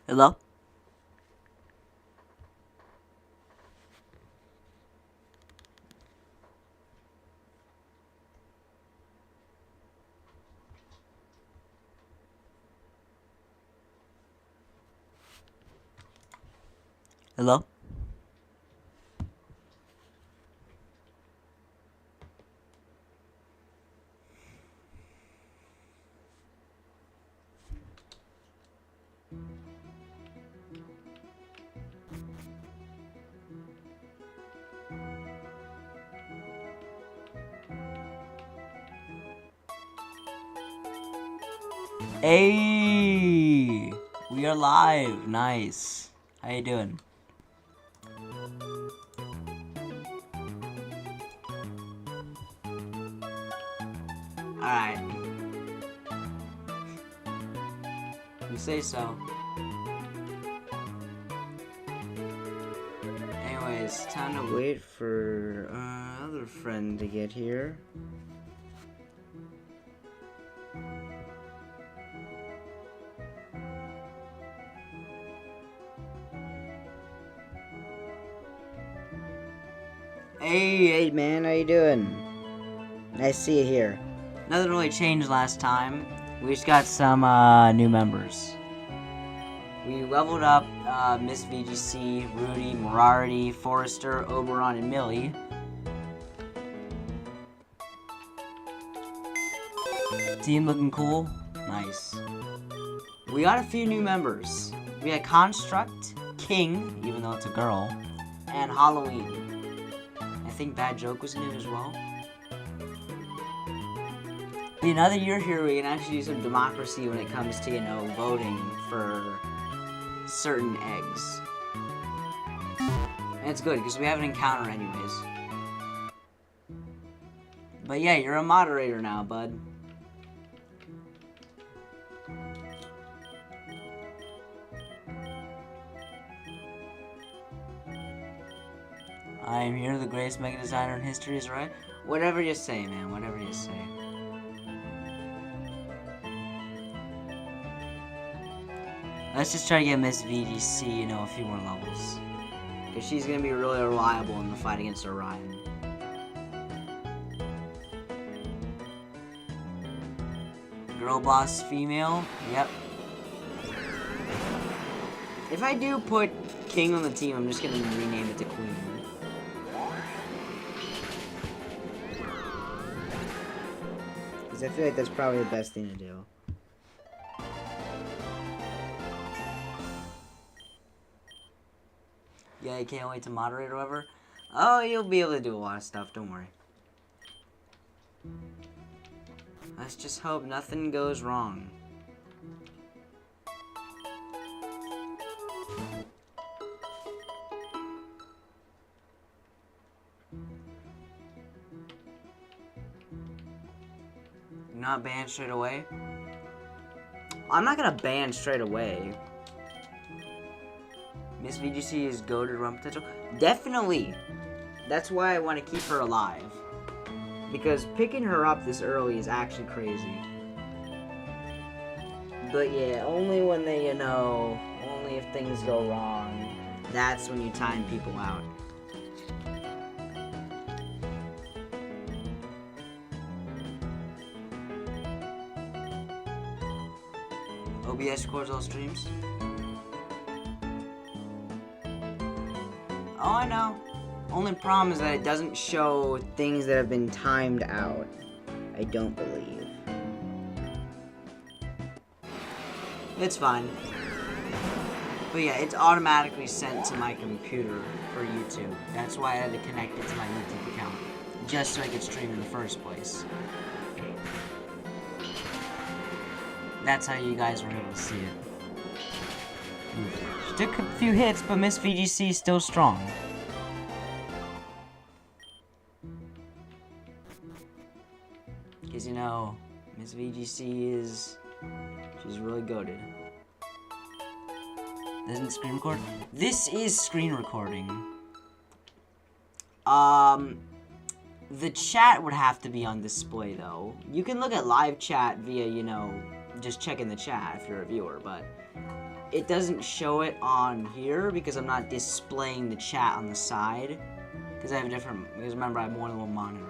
Hello? Hello? Hey! We are live. Nice. How you doing? Alright. You say so. Anyways, time to wait for our other friend to get here. Hey man, how you doing? Nice to see you here. Nothing really changed last time. We just got some new members. We leveled up Miss VGC, Rudy, Morarity, Forrester, Oberon, and Millie. Team looking cool? Nice. We got a few new members. We had Construct, King, even though it's a girl, and Halloween. I think Bad Joke was new as well. Be another year here we can actually do some democracy when it comes to, voting for certain eggs. And it's good, because we have an encounter anyways. But yeah, you're a moderator now, bud. I am here, the greatest mega designer in history is right. Whatever you say, man, whatever you say. Let's just try to get Miss VGC, a few more levels. Because she's going to be really reliable in the fight against Orion. Girl boss female? Yep. If I do put King on the team, I'm just going to rename it to Queen. Because I feel like that's probably the best thing to do. Yeah, you can't wait to moderate or whatever. Oh, you'll be able to do a lot of stuff, don't worry. Let's just hope nothing goes wrong. You're not banned straight away? I'm not gonna ban straight away. Miss VGC is goated run potential? Definitely! That's why I want to keep her alive. Because picking her up this early is actually crazy. But yeah, only when they, only if things go wrong, that's when you time people out. OBS records all streams? Oh, I know. Only problem is that it doesn't show things that have been timed out. I don't believe. It's fine. But yeah, it's automatically sent to my computer for YouTube. That's why I had to connect it to my YouTube account. Just so I could stream in the first place. That's how you guys were able to see it. She took a few hits, but Miss VGC is still strong. Because, Miss VGC she's really goated. Doesn't screen record? This is screen recording. The chat would have to be on display, though. You can look at live chat via, just checking the chat if you're a viewer, but it doesn't show it on here because I'm not displaying the chat on the side. Because I have a different, because remember I have more than one monitor.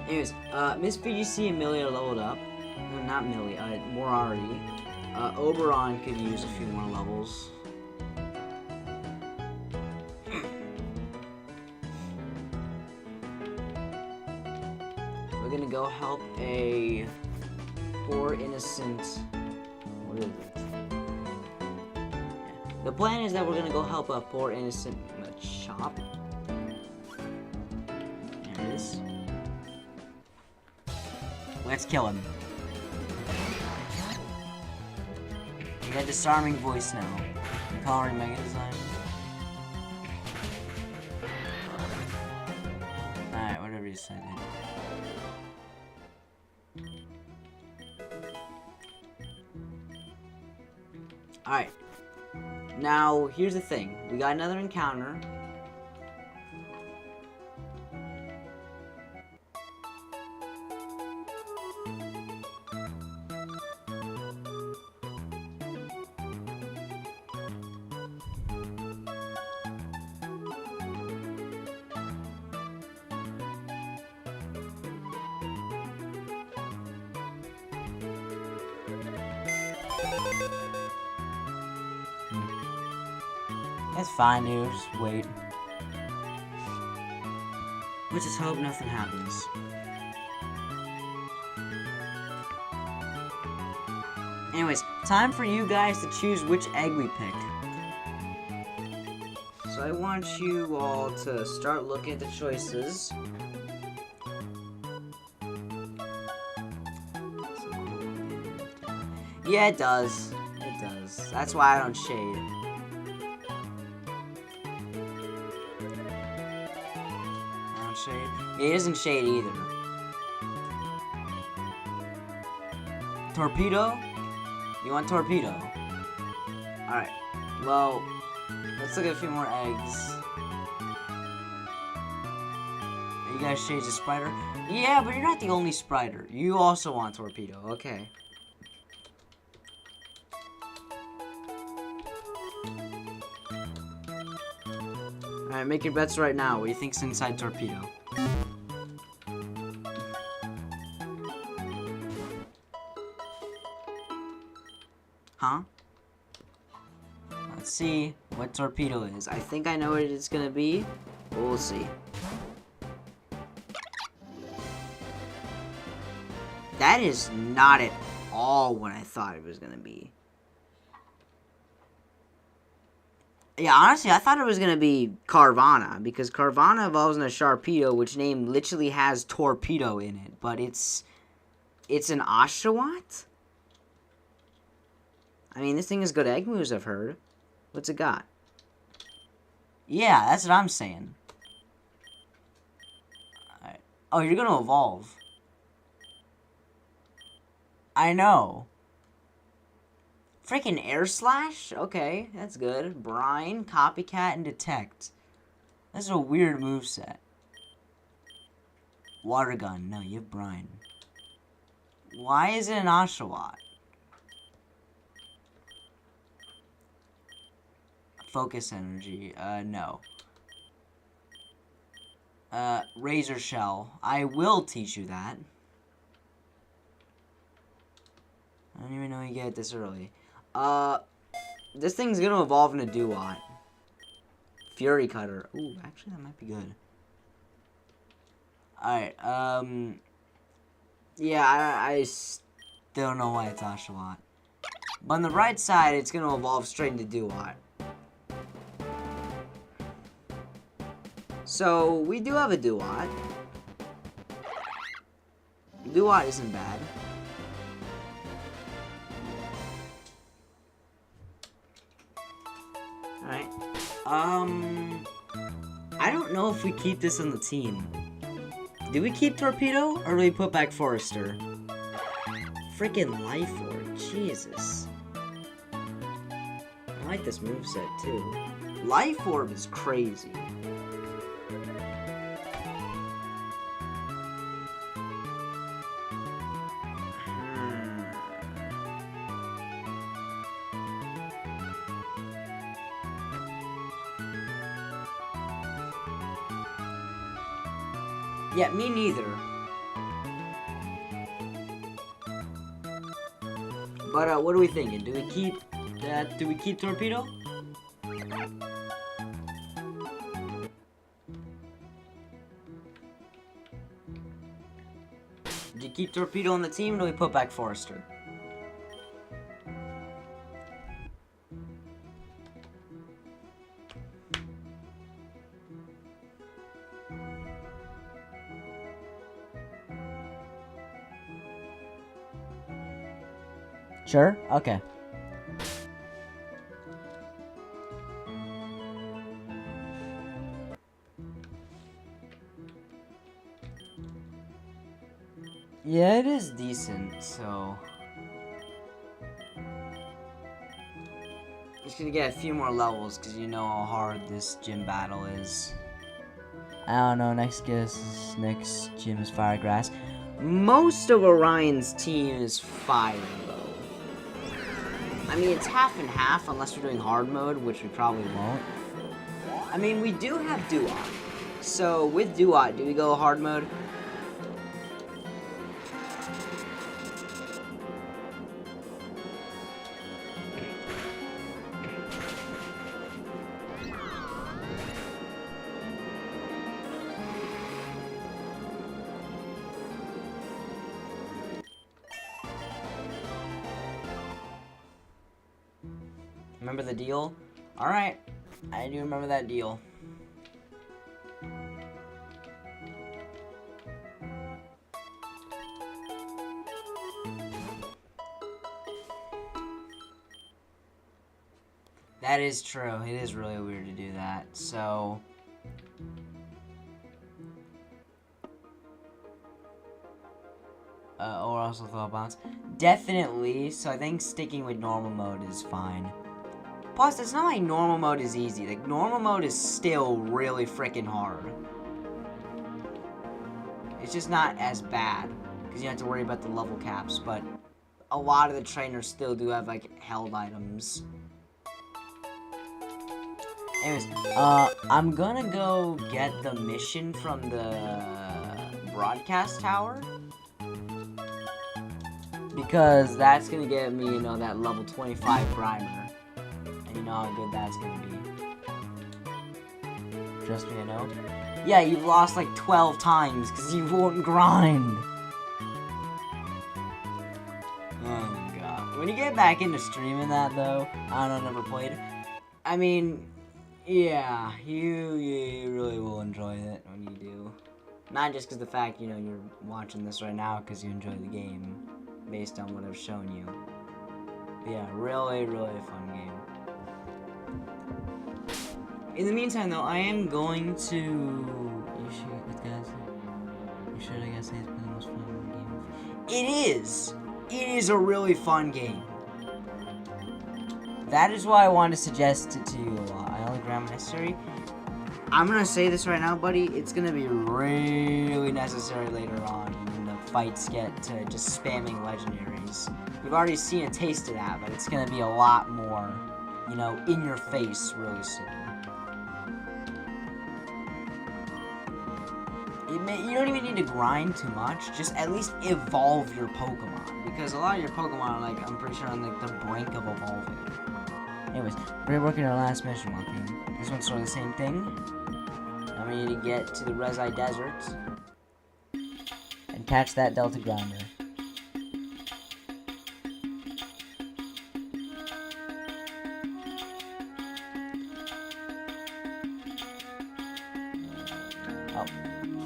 Anyways, Miss BGC and Millie are leveled up. No, not Millie, Morari. Oberon could use a few more levels. We're gonna go help a poor innocent. What is it? Yeah. The plan is that we're gonna go help a poor innocent shop. There it is. Let's kill him. You got disarming voice now. Empowering Mega Design. Alright, whatever you said. Alright. Now, here's the thing. We got another encounter. That's fine, dude. Just wait. Let's just hope nothing happens. Anyways, time for you guys to choose which egg we pick. So I want you all to start looking at the choices. Yeah, it does. It does. That's why I don't shade. Shade. It isn't shade either. Torpedo? You want torpedo? Alright. Well, let's look at a few more eggs. Are you guys shades of Spider? Yeah, but you're not the only Spider. You also want torpedo. Okay. Alright, make your bets right now. What do you think's inside torpedo? Huh? Let's see what torpedo is. I think I know what it's gonna be, but we'll see. That is not at all what I thought it was gonna be. Yeah, honestly, I thought it was gonna be Carvana, because Carvana evolves into Sharpedo, which name literally has torpedo in it, but it's an Oshawott? I mean, this thing has good egg moves, I've heard. What's it got? Yeah, that's what I'm saying. Alright. Oh, you're gonna evolve. I know. Freaking Air Slash? Okay, that's good. Brine, Copycat, and Detect. That's a weird moveset. Water Gun. No, you have Brine. Why is it an Oshawott? Focus Energy. No. Razor Shell. I will teach you that. I don't even know you get it this early. This thing's gonna evolve into Duat. Fury Cutter. Ooh, actually, that might be good. Alright, yeah, I still don't know why it's Oshawott. But on the right side, it's gonna evolve straight into Duat. So, we do have a Duat. Duat isn't bad. Alright. I don't know if we keep this on the team. Do we keep Torpedo, or do we put back Forrester? Freaking Life Orb, Jesus. I like this moveset too. Life Orb is crazy. Yeah, me neither. But what are we thinking? Do we keep Torpedo? Do you keep Torpedo on the team, or do we put back Forrester? Sure? Okay. Yeah, it is decent, so... Just gonna get a few more levels, because you know how hard this gym battle is. I don't know, next gym is Firegrass. Most of Orion's team is fire, though. I mean, it's half and half, unless we're doing hard mode, which we probably won't. I mean, we do have Duot. So, with Duot, do we go hard mode? Remember the deal? Alright, I do remember that deal. That is true. It is really weird to do that. So... or also throw a bounce. Definitely, so I think sticking with normal mode is fine. Plus, it's not like normal mode is easy. Like, normal mode is still really freaking hard. It's just not as bad, because you have to worry about the level caps, but a lot of the trainers still do have, like, held items. Anyways, I'm gonna go get the mission from the broadcast tower. Because that's gonna get me, you know, that level 25 primer. And you know how good that's gonna be. Trust me, I know. Yeah, you've lost like 12 times because you won't grind. Oh my god. When you get back into streaming that, though, I don't know, never played. I mean, yeah, you really will enjoy it when you do. Not just because the fact, you know, you're watching this right now because you enjoy the game, based on what I've shown you. But yeah, really, really fun game. In the meantime, though, I am going to... You should, I guess, say it's been the most fun game. It is! It is a really fun game. That is why I wanted to suggest it to you a lot. I only grab necessary. I'm gonna say this right now, buddy. It's gonna be really necessary later on when the fights get to just spamming legendaries. You've already seen a taste of that, but it's gonna be a lot more, you know, in your face really soon. You don't even need to grind too much. Just at least evolve your Pokemon, because a lot of your Pokemon are, like, I'm pretty sure on like the brink of evolving. Anyways, we're working our last mission walking. This one's sort of the same thing. Now we need to get to the Resi Desert and catch that Delta Grinder. Oh,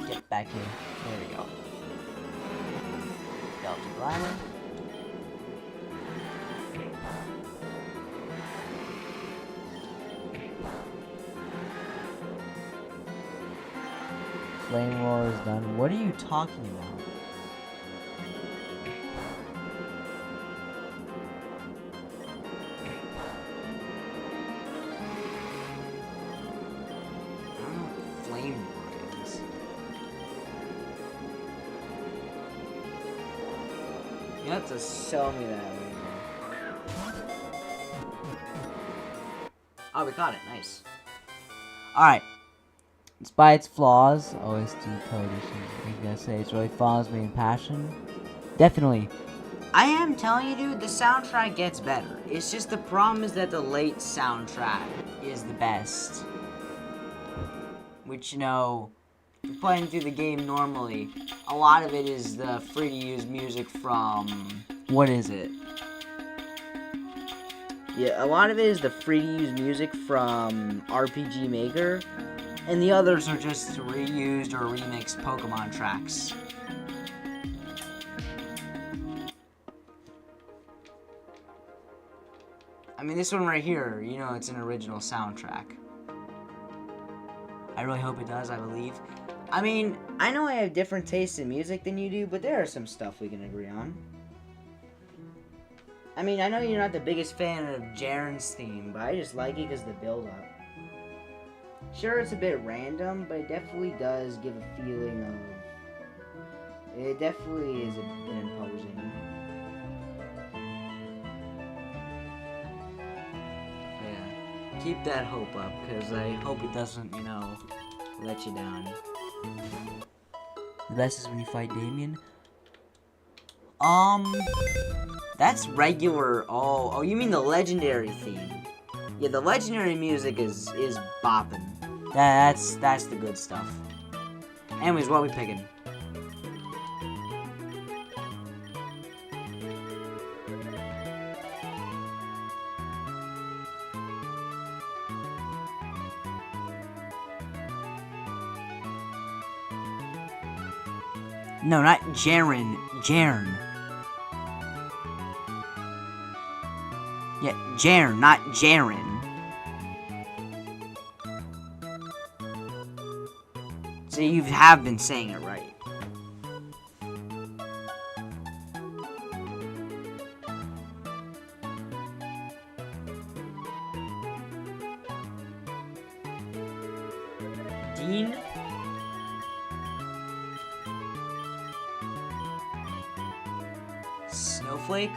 get back here. There we go. Delta Grinder. Flame Roar is done. What are you talking about? I don't know what Flame Roar is. You have to show me that later. Oh, we caught it. Nice. Alright. Despite its flaws, OST code issues, I was gonna say, it's really follows me in passion. Definitely. I am telling you, dude, the soundtrack gets better. It's just the problem is that the late soundtrack is the best. Which, you know, playing through the game normally, a lot of it is the free-to-use music from... What is it? Yeah, a lot of it is the free-to-use music from RPG Maker, and the others are just reused or remixed Pokemon tracks. I mean, this one right here, you know, it's an original soundtrack. I really hope it does, I believe. I mean, I know I have different tastes in music than you do, but there are some stuff we can agree on. I mean, I know you're not the biggest fan of Jaren's theme, but I just like it because of the build-up. Sure, it's a bit random, but it definitely does give a feeling of... It definitely is a bit imposing. Yeah. Keep that hope up, because I hope it doesn't, you know, let you down. The best is when you fight Damien. That's regular. Oh, you mean the legendary theme? Yeah, the legendary music is bopping. That's the good stuff. Anyways, what are we picking? No, not Jaren. Jaren. Yeah, Jaren, not Jaren. So you have been saying it right. Dean? Snowflake?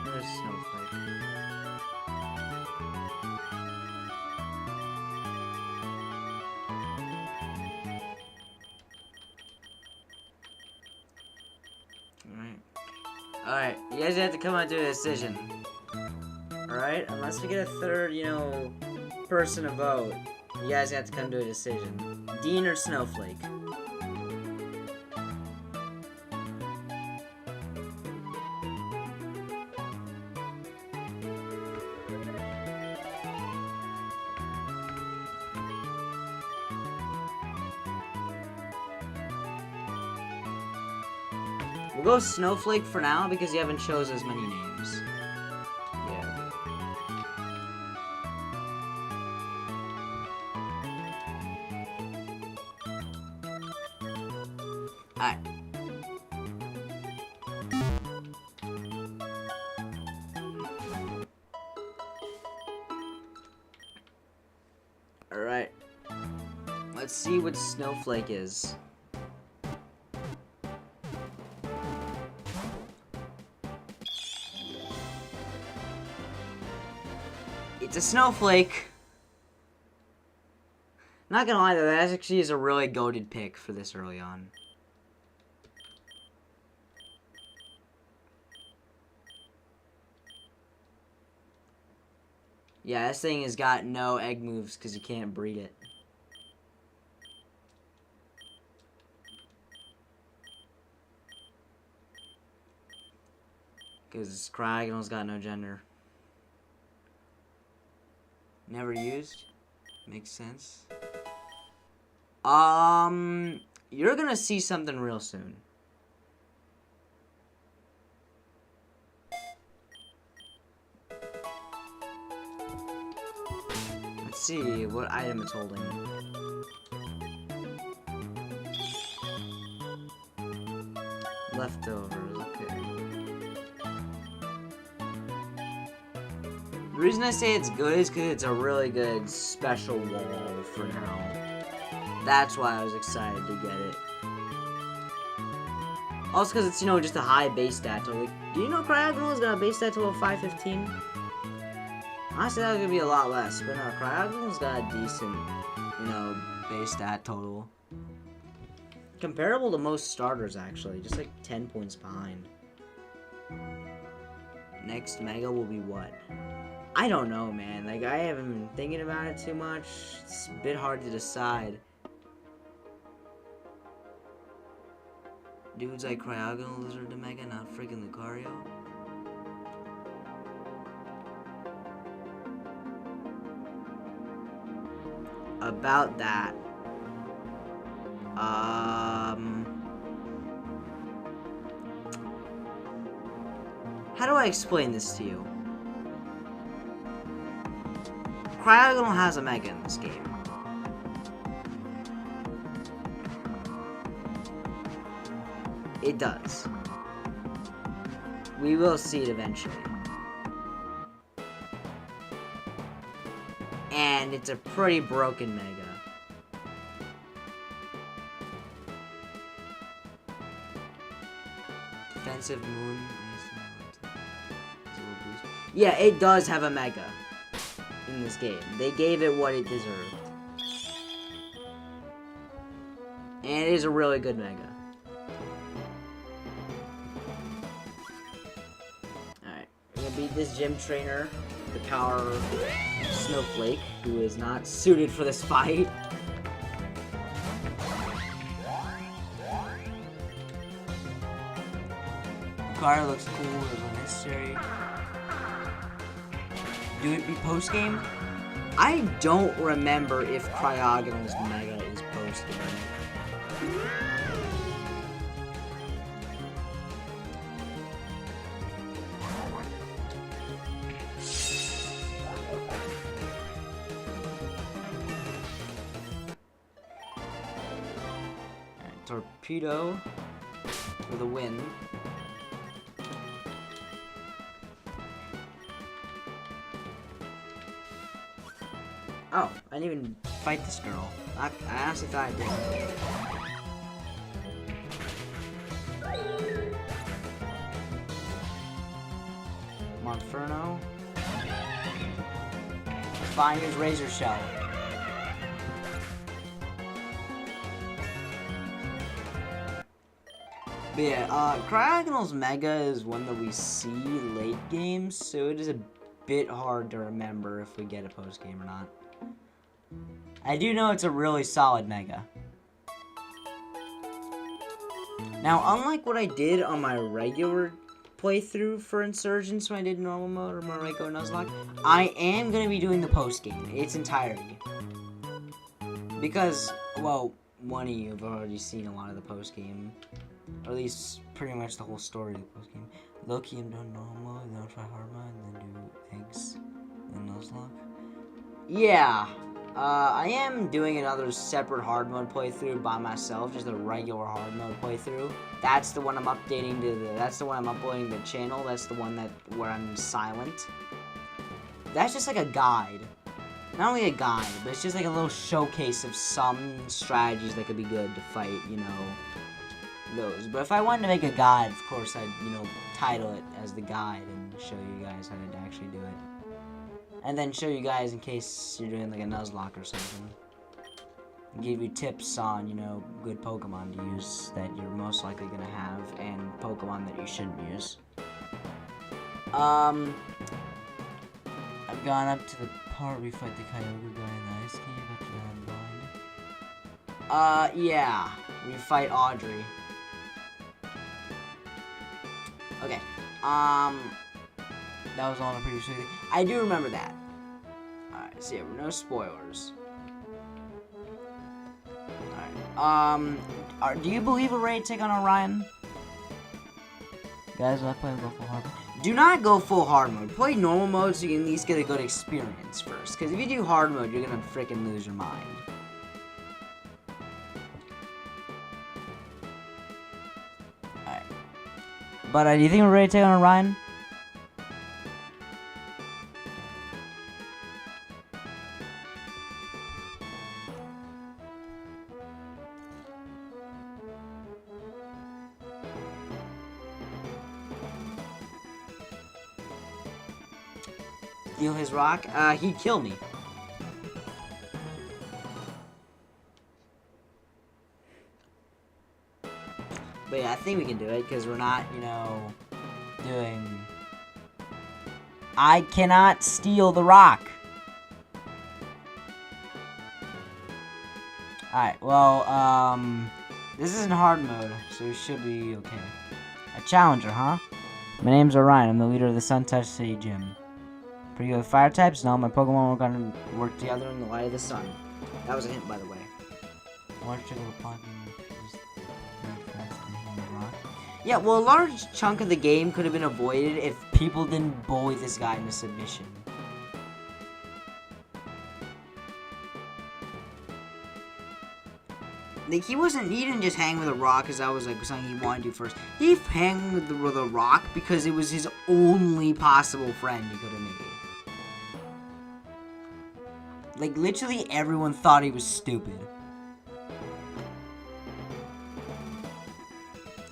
Where's Snowflake? Alright, you guys have to come out to a decision. Alright, unless we get a third, you know, person to vote, you guys have to come to a decision. Dean or Snowflake? We'll go Snowflake for now because you haven't chosen as many names. Yeah. Alright. Alright. Let's see what Snowflake is. It's a Snowflake. Not gonna lie though, that actually is a really goated pick for this early on. Yeah, this thing has got no egg moves because you can't breed it. Because Cryogonal's got no gender. Never used. Makes sense. You're gonna see something real soon. Let's see what item it's holding. Leftovers, okay. The reason I say it's good is because it's a really good special wall for now. That's why I was excited to get it. Also because it's, you know, just a high base stat. Like, do you know Cryogonal's got a base stat to 515? Honestly, that was gonna be a lot less, but no, Cryogonal's got a decent, you know, base stat total. Comparable to most starters, actually, just like 10 points behind. Next Mega will be what? I don't know, man. Like, I haven't been thinking about it too much. It's a bit hard to decide. Dudes like Cryogonal Lizard to Mega, not freaking Lucario. About that. How do I explain this to you? Cryogonal has a Mega in this game. It does. We will see it eventually. And it's a pretty broken Mega. Defensive Moon. Yeah, it does have a Mega in this game. They gave it what it deserved. And it is a really good Mega. Alright, we're gonna beat this gym trainer, the power Snowflake, who is not suited for this fight. Lucario looks cool, it was unnecessary. Do it be post game? I don't remember if Cryogonal's Mega is post game. Torpedo for the win. Oh, I didn't even fight this girl. I honestly thought I did. Monferno. Fine, here's Razor Shell. But yeah, Cryogonal's Mega is one that we see late game, so it is a bit hard to remember if we get a post game or not. I do know it's a really solid Mega. Now, unlike what I did on my regular playthrough for Insurgence when I did normal mode or my regular Nuzlocke, I am going to be doing the post game in its entirety. Because, well, one of you have already seen a lot of the post game. Or at least pretty much the whole story of the post game. Loki and done normal, then try hard mode, and then do eggs and Nuzlocke. Yeah. I am doing another separate hard mode playthrough by myself, just a regular hard mode playthrough. That's the one I'm updating to the, that's the one I'm uploading to the channel. That's the one where I'm silent. That's just like a guide. Not only a guide, but it's just like a little showcase of some strategies that could be good to fight, you know, those. But if I wanted to make a guide, of course I'd, you know, title it as the guide and show you guys how to actually do it. And then show you guys in case you're doing like a Nuzlocke or something. And give you tips on, you know, good Pokemon to use that you're most likely gonna have and Pokemon that you shouldn't use. I've gone up to the part we fight the Kyogre guy in the ice cave after I'm blind. Yeah. We fight Audrey. Okay. That was on a previous video. I do remember that. Alright, so yeah, no spoilers. Alright. Do you believe a raid take on Orion? Guys, I play go full hard mode. Do not go full hard mode. Play normal mode so you can at least get a good experience first. Because if you do hard mode, you're gonna freaking lose your mind. Alright. But do you think we're ready to take on Orion? steal his rock, he'd kill me. But yeah, I think we can do it, because we're not, you know, doing... I cannot steal the rock! Alright, well, this isn't hard mode, so we should be okay. A challenger, huh? My name's Orion, I'm the leader of the Sun Touch City Gym. Pretty good with fire types, and all my Pokemon are gonna work together in the light of the sun. That was a hint, by the way. Yeah, well, a large chunk of the game could have been avoided if people didn't bully this guy into submission. Like, he didn't just hang with a rock because that was, like, something he wanted to do first. He hung with a rock because it was his only possible friend he could have made. Like, literally everyone thought he was stupid.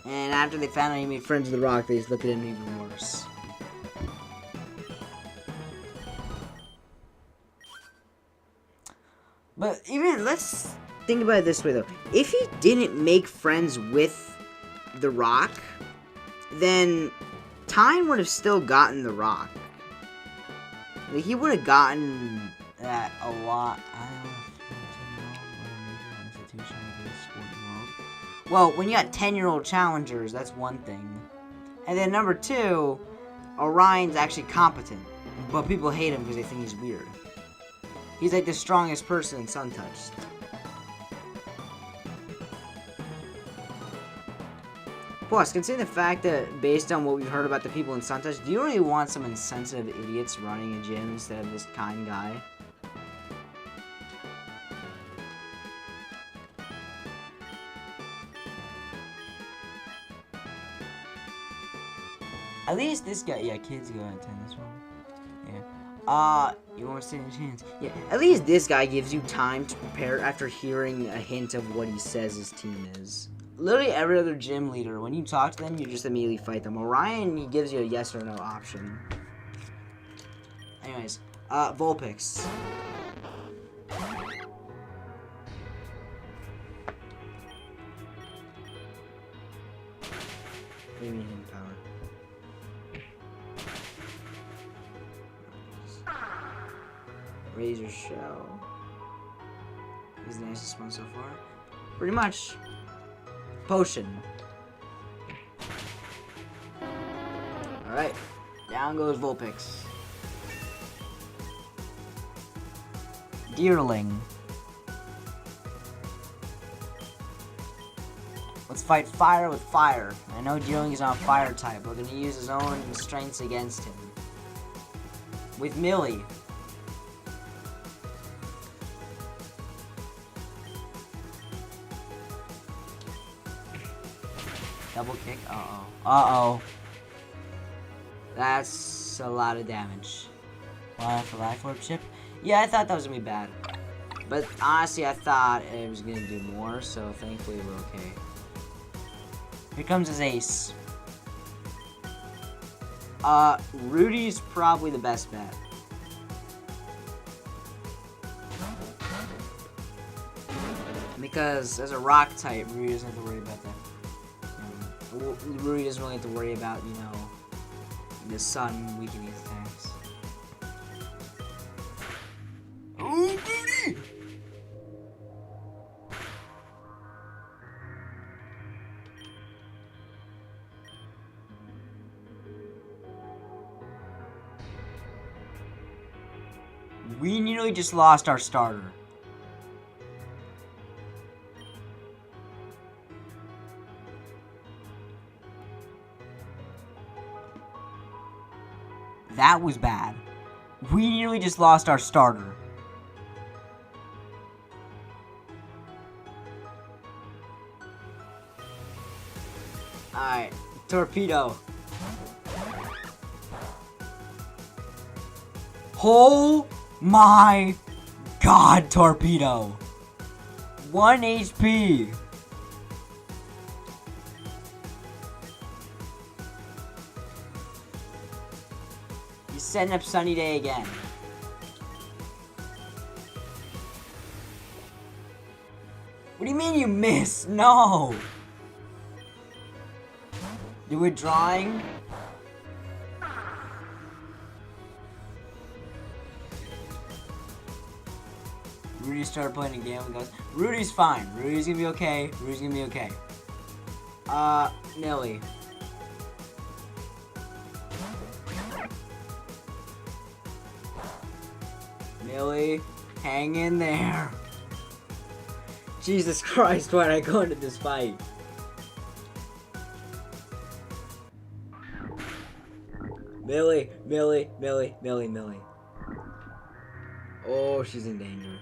And after they found out he made friends with the rock, they just looked at him even worse. But even, let's think about it this way, though. If he didn't make friends with the rock, then Tyne would have still gotten the rock. Like, he would have gotten that a lot. Well, when you got 10-year-old challengers, that's one thing. And then number two, Orion's actually competent. But people hate him because they think he's weird. He's like the strongest person in Sun Touched. Plus, considering the fact that, based on what we've heard about the people in Sun Touched, do you really want some insensitive idiots running a gym instead of this kind guy? At least this guy, yeah, kids go out 10 this one. Yeah. You want to stand a chance? Yeah, at least this guy gives you time to prepare after hearing a hint of what he says his team is. Literally every other gym leader, when you talk to them, you just immediately fight them. Orion, he gives you a yes or no option. Anyways, Vulpix. Maybe in power. Razor Shell is the nicest one so far. Pretty much. Potion. Alright. Down goes Vulpix. Deerling. Let's fight fire with fire. I know Deerling is not fire type. We're gonna use his own strengths against him. With Millie. Double kick. Uh-oh. Uh-oh. That's a lot of damage. Life Orb chip? Yeah, I thought that was gonna be bad. But honestly, I thought it was gonna do more, so thankfully we're okay. Here comes his ace. Rudy's probably the best bet. Because as a rock type, Rudy doesn't have to worry about that. Rudy doesn't really have to worry about, you know, the sun weakening his attacks. Oh, Rudy! We nearly just lost our starter. That was bad. We nearly just lost our starter. Alright, Torpedo. Oh my god, Torpedo. 1 HP. setting up sunny day again. What do you mean you missed? No! You were drawing? Rudy started playing a game with us. Rudy's fine. Rudy's gonna be okay. Rudy's gonna be okay. Millie. Millie, hang in there. Jesus Christ, why'd I go into this fight? Millie. Oh, she's in danger.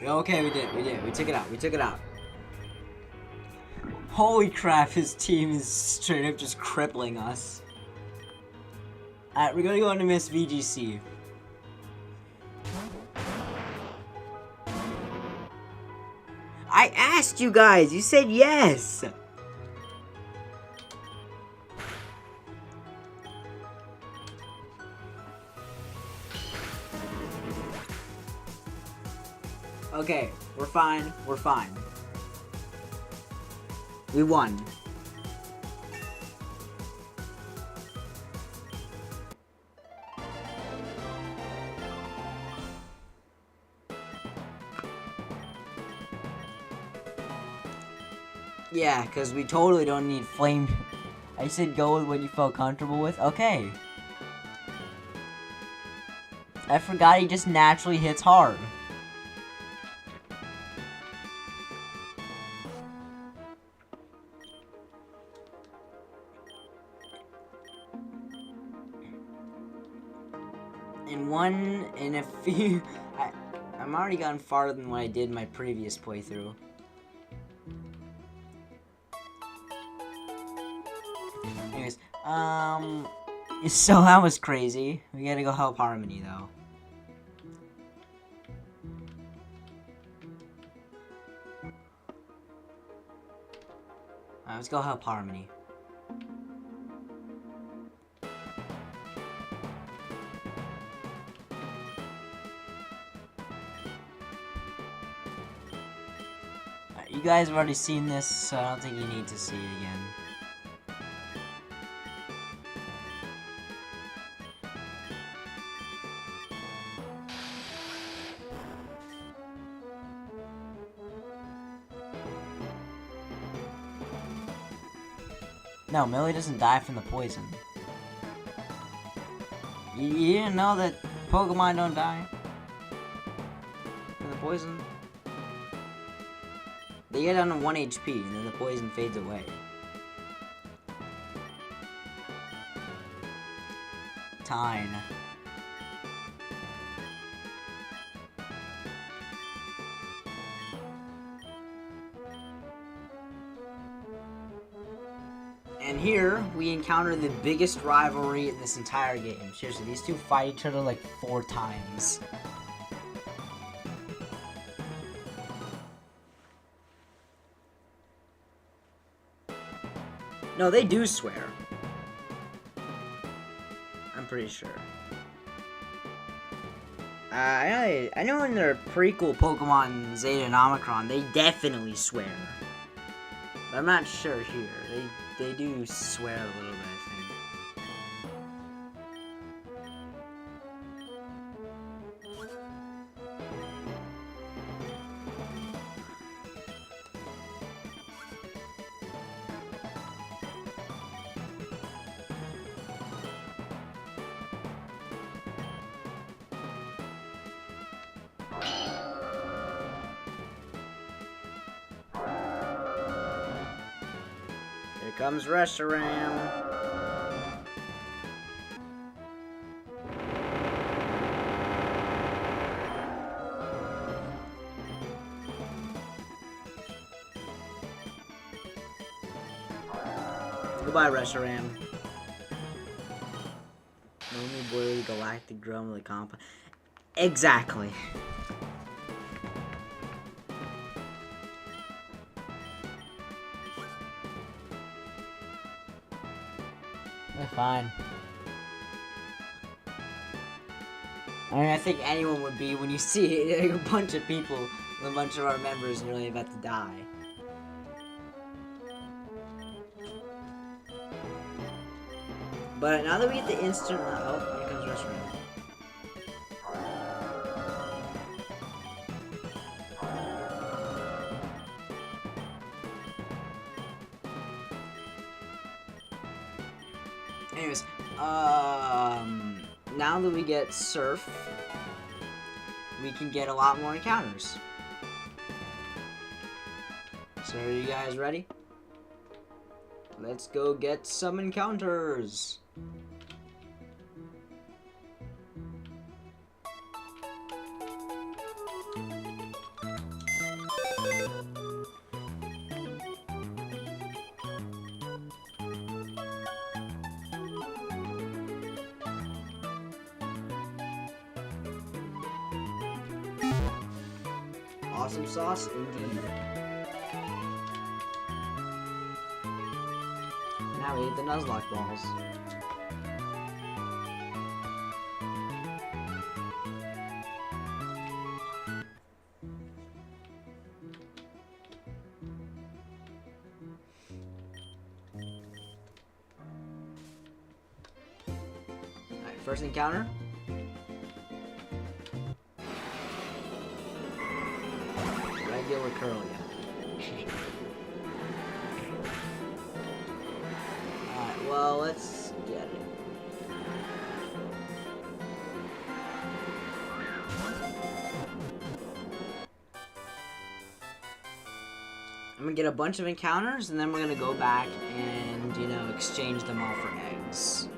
Okay, we did. We took it out. Holy crap, his team is straight up just crippling us. Alright, we're gonna go into Miss VGC. I asked you guys, you said yes! Okay, we're fine. We won. Yeah, because we totally don't need flame. I said go with what you felt comfortable with. Okay. I forgot he just naturally hits hard. In a few, I'm already gotten farther than what I did in my previous playthrough. Anyways, so that was crazy. We gotta go help Harmony, though. Alright, let's go help Harmony. You guys have already seen this, so I don't think you need to see it again. No, Millie doesn't die from the poison. You didn't know that Pokemon don't die from the poison? They get down to 1 HP, and then the poison fades away. Tyne. And here, we encounter the biggest rivalry in this entire game. Seriously, these two fight each other like 4 times. No, they do swear. I'm pretty sure. I know in their prequel Pokemon Zeta and Omicron, they definitely swear. But I'm not sure here. They do swear a little bit, I think. Here comes Reshiram. Goodbye, Reshiram. Lonely Boy, Galactic Drum of the Comp. Exactly. We're fine. I mean, I think anyone would be when you see like, a bunch of people, a bunch of our members really about to die. But now that we get the instant... Oh, here comes Restroom. Anyways, now that we get Surf, we can get a lot more encounters. So are you guys ready? Let's go get some encounters. Awesome sauce, indeed. Now we eat the Nuzlocke balls. Alright, first encounter. Regular Curlia. Alright, well, let's get it. I'm gonna get a bunch of encounters, and then we're gonna go back and, you know, exchange them all for eggs.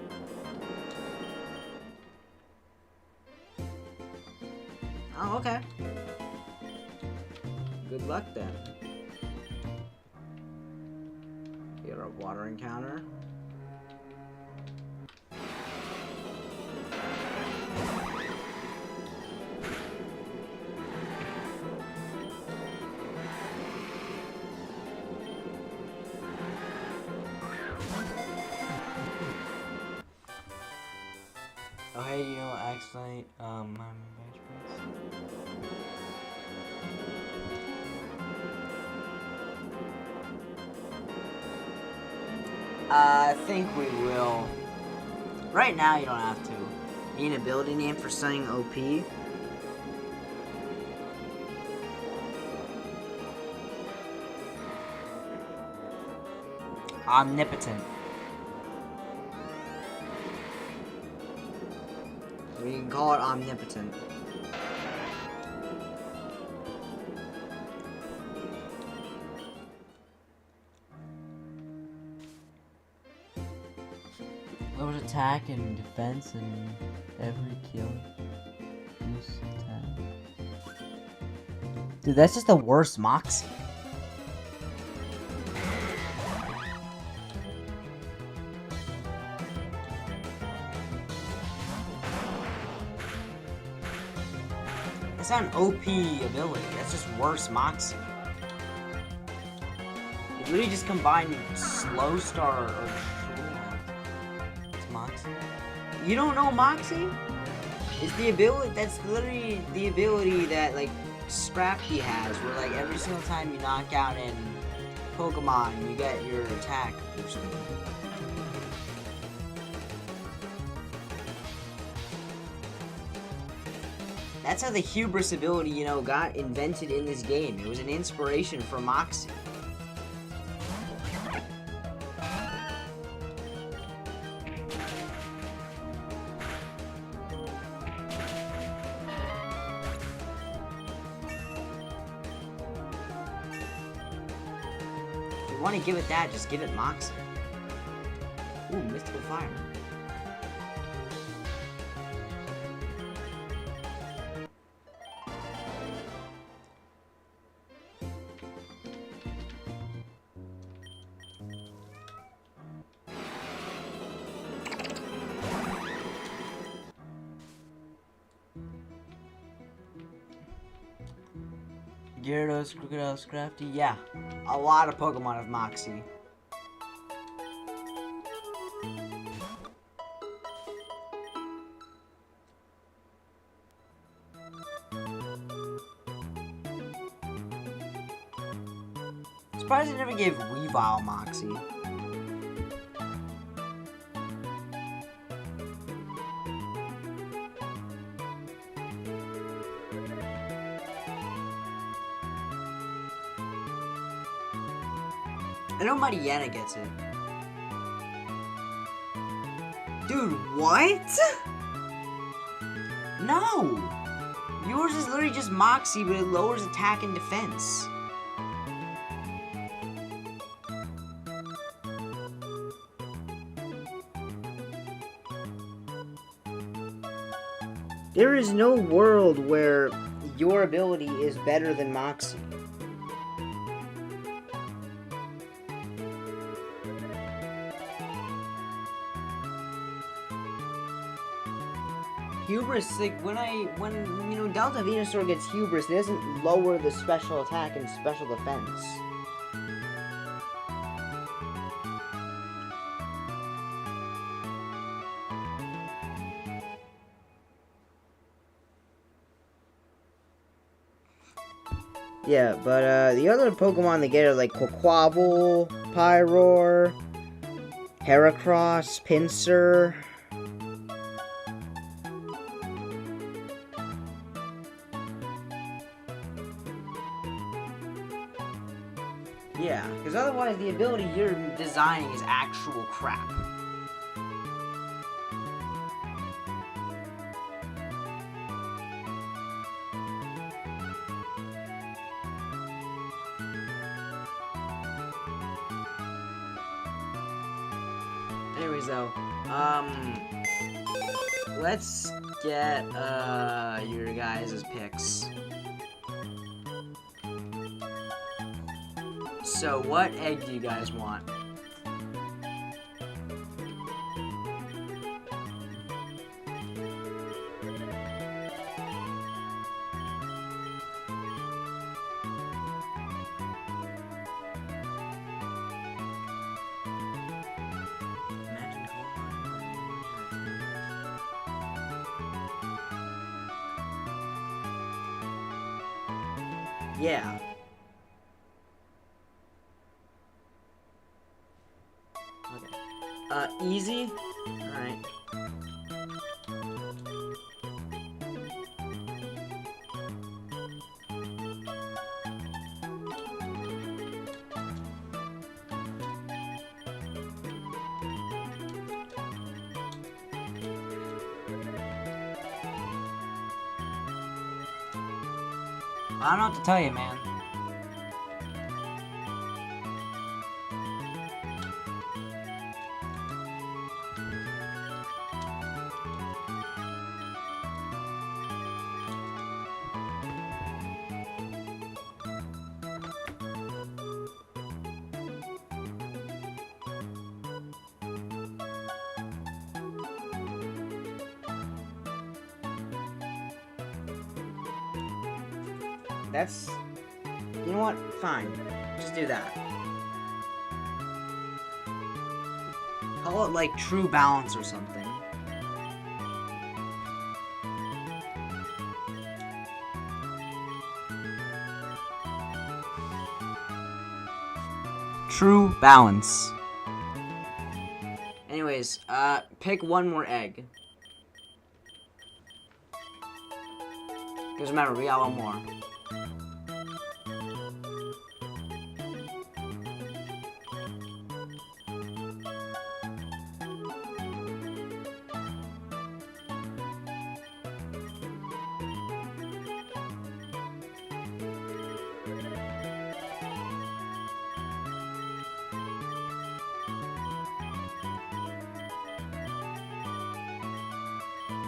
Oh, okay. Good luck then. Get a water encounter. Oh hey, you know, accidentally, my I think we will. Right now, you don't have to. Need an ability name for something OP. Omnipotent. We can call it Omnipotent. Lowers attack and defense and every kill. Boost attack. Dude, that's just the worst Moxie. That's not an OP ability. That's just worse Moxie. It literally just combined Slow Star or Moxie. You don't know Moxie? It's the ability. That's literally the ability that like Scrafty has, where like every single time you knock out in Pokemon, you get your attack boosted. That's how the Hubris ability, you know, got invented in this game. It was an inspiration for Moxie. If you want to give it that, just give it Moxie. Ooh, Mystical Fire. Gyarados, Crocodile, Scrafty, yeah. A lot of Pokemon have Moxie. Surprised they never gave Weavile Moxie. I know Mariana gets it. Dude, what? No! Yours is literally just Moxie, but it lowers attack and defense. There is no world where your ability is better than Moxie. Hubris, like, when Delta Venusaur gets Hubris, it doesn't lower the special attack and special defense. Yeah, but the other Pokemon they get are like Quaquaval, Pyroar, Heracross, Pinsir. Yeah, because otherwise the ability you're designing is actual crap. Anyways, though, let's get, your guys' picks. So, what egg do you guys want? Yeah. Okay. Easy? Alright. I don't know what to tell you, man. That's... You know what? Fine. Just do that. Call it, like, True Balance or something. True Balance. Anyways, pick one more egg. Because remember, we got one more.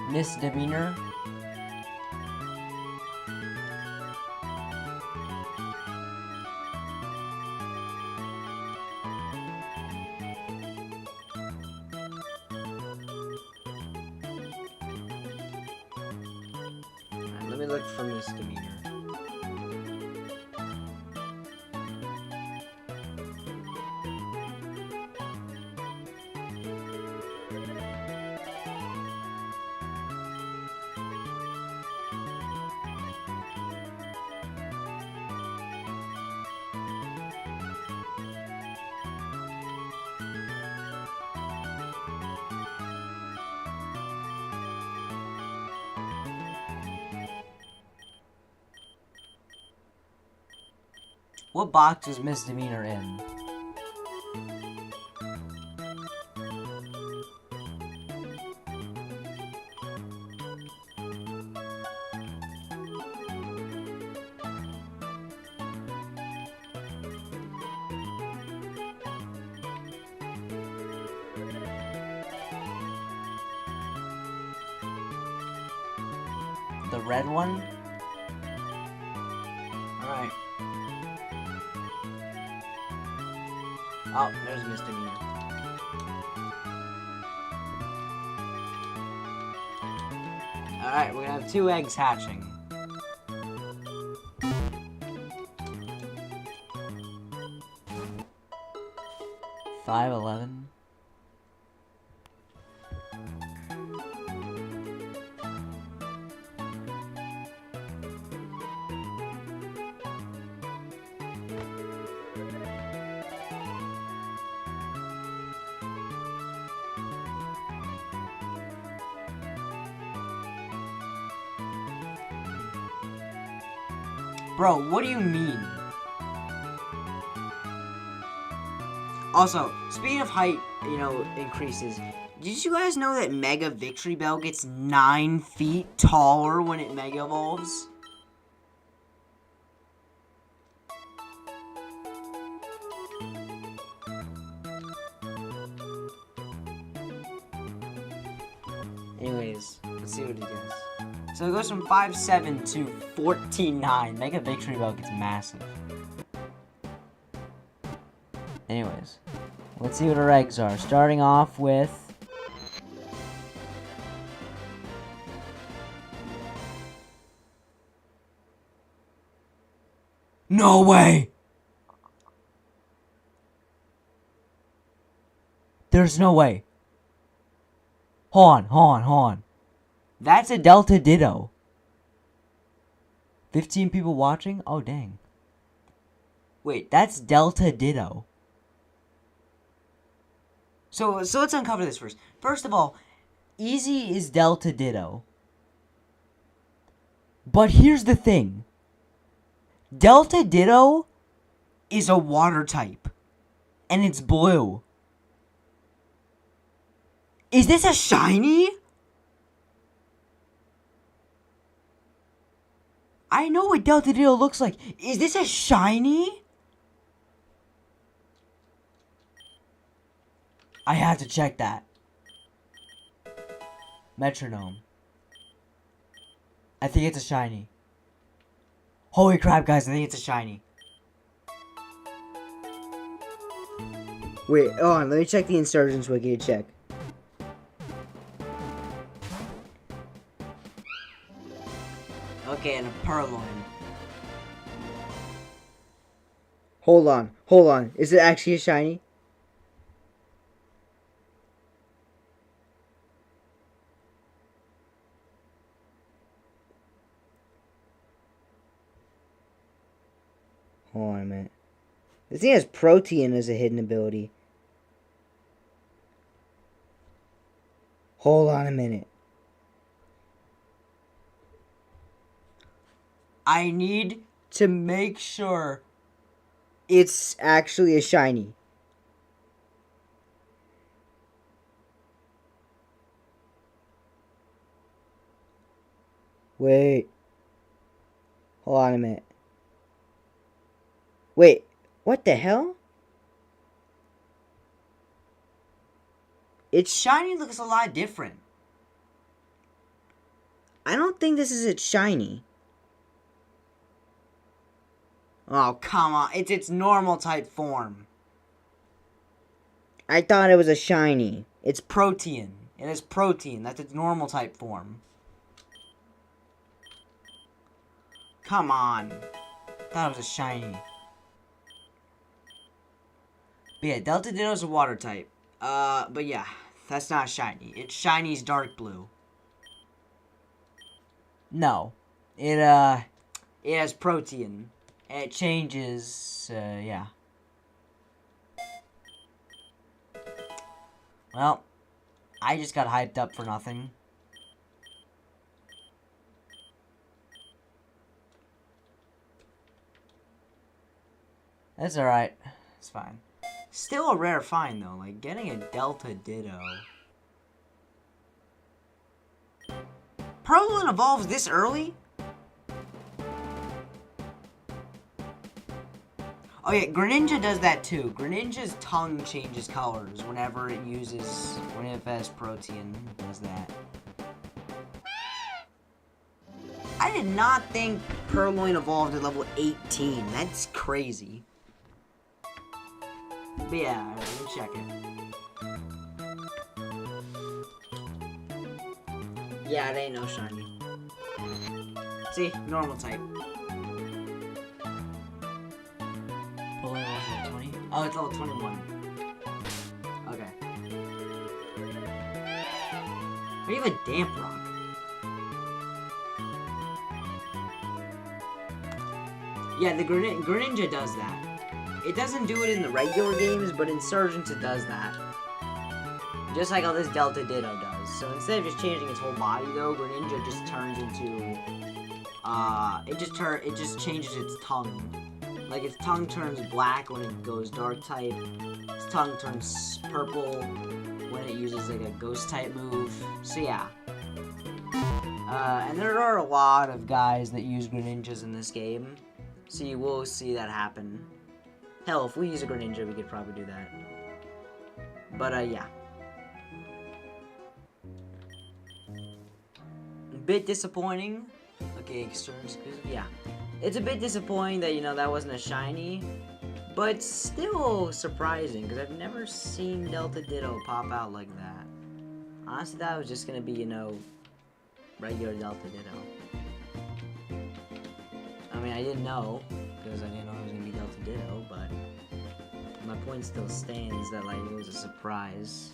Misdemeanor. Alright, let me look for misdemeanor. What box is misdemeanor in? The red one? Alright. Oh, there's misdemeanor. Alright, we're gonna have 2 eggs hatching. $5.11. Bro, what do you mean? Also, speaking of height, increases, did you guys know that Mega Victory Bell gets 9 feet taller when it Mega Evolves? Anyways, let's see what it does. So it goes from 5'7" to 14'9". Mega Victory Bell gets massive. Anyways, let's see what our eggs are. Starting off with... No way! There's no way. Hold on. That's a Delta Ditto. 15 people watching? Oh, dang. Wait, that's Delta Ditto. So let's uncover this first. First of all, Easy is Delta Ditto. But here's the thing. Delta Ditto is a water type. And it's blue. Is this a shiny? I know what Delta Ditto looks like. Is this a shiny? I have to check that. Metronome. I think it's a shiny. Holy crap, guys, I think it's a shiny. Wait, hold on, let me check the Insurgence wiki to check. Okay, and a Purloin. Hold on. Is it actually a shiny? Hold on a minute. This thing has Protean as a hidden ability. Hold on a minute. I need to make sure it's actually a shiny. Wait. Hold on a minute. Wait. What the hell? Its shiny looks a lot different. I don't think this is its shiny. Oh, come on. It's its normal type form. I thought it was a shiny. It's Protean. It is Protean. That's its normal type form. Come on. Thought it was a shiny. But yeah, Delta Ditto is a water type. But yeah, that's not shiny. Its shiny's dark blue. No. It has Protean. And it changes, yeah. Well, I just got hyped up for nothing. That's alright. It's fine. Still a rare find, though. Like, getting a Delta Ditto. Purloin evolves this early? Oh yeah, Greninja does that too. Greninja's tongue changes colors whenever it has Protean. It does that. I did not think Purloin evolved at level 18. That's crazy. But yeah, let me check it. Yeah, it ain't no shiny. See, normal type. Purloin evolves at 20? Oh, it's level 21. Okay. Or you have a Damp Rock. Yeah, the Greninja does that. It doesn't do it in the regular games, but in Insurgence it does that. Just like how this Delta Ditto does. So instead of just changing its whole body, though, Greninja just turns into... it just changes its tongue. Like, its tongue turns black when it goes dark type. Its tongue turns purple when it uses, like, a ghost type move. So, yeah. And there are a lot of guys that use Greninjas in this game. So you will see that happen. Hell, if we use a Greninja, we could probably do that. But, yeah. A bit disappointing. Okay, yeah. It's a bit disappointing that, you know, that wasn't a shiny. But still surprising, because I've never seen Delta Ditto pop out like that. Honestly, that was just gonna be, you know, regular Delta Ditto. I mean, I didn't know, because I didn't know it was going to be Delta Ditto, but my point still stands that, like, it was a surprise.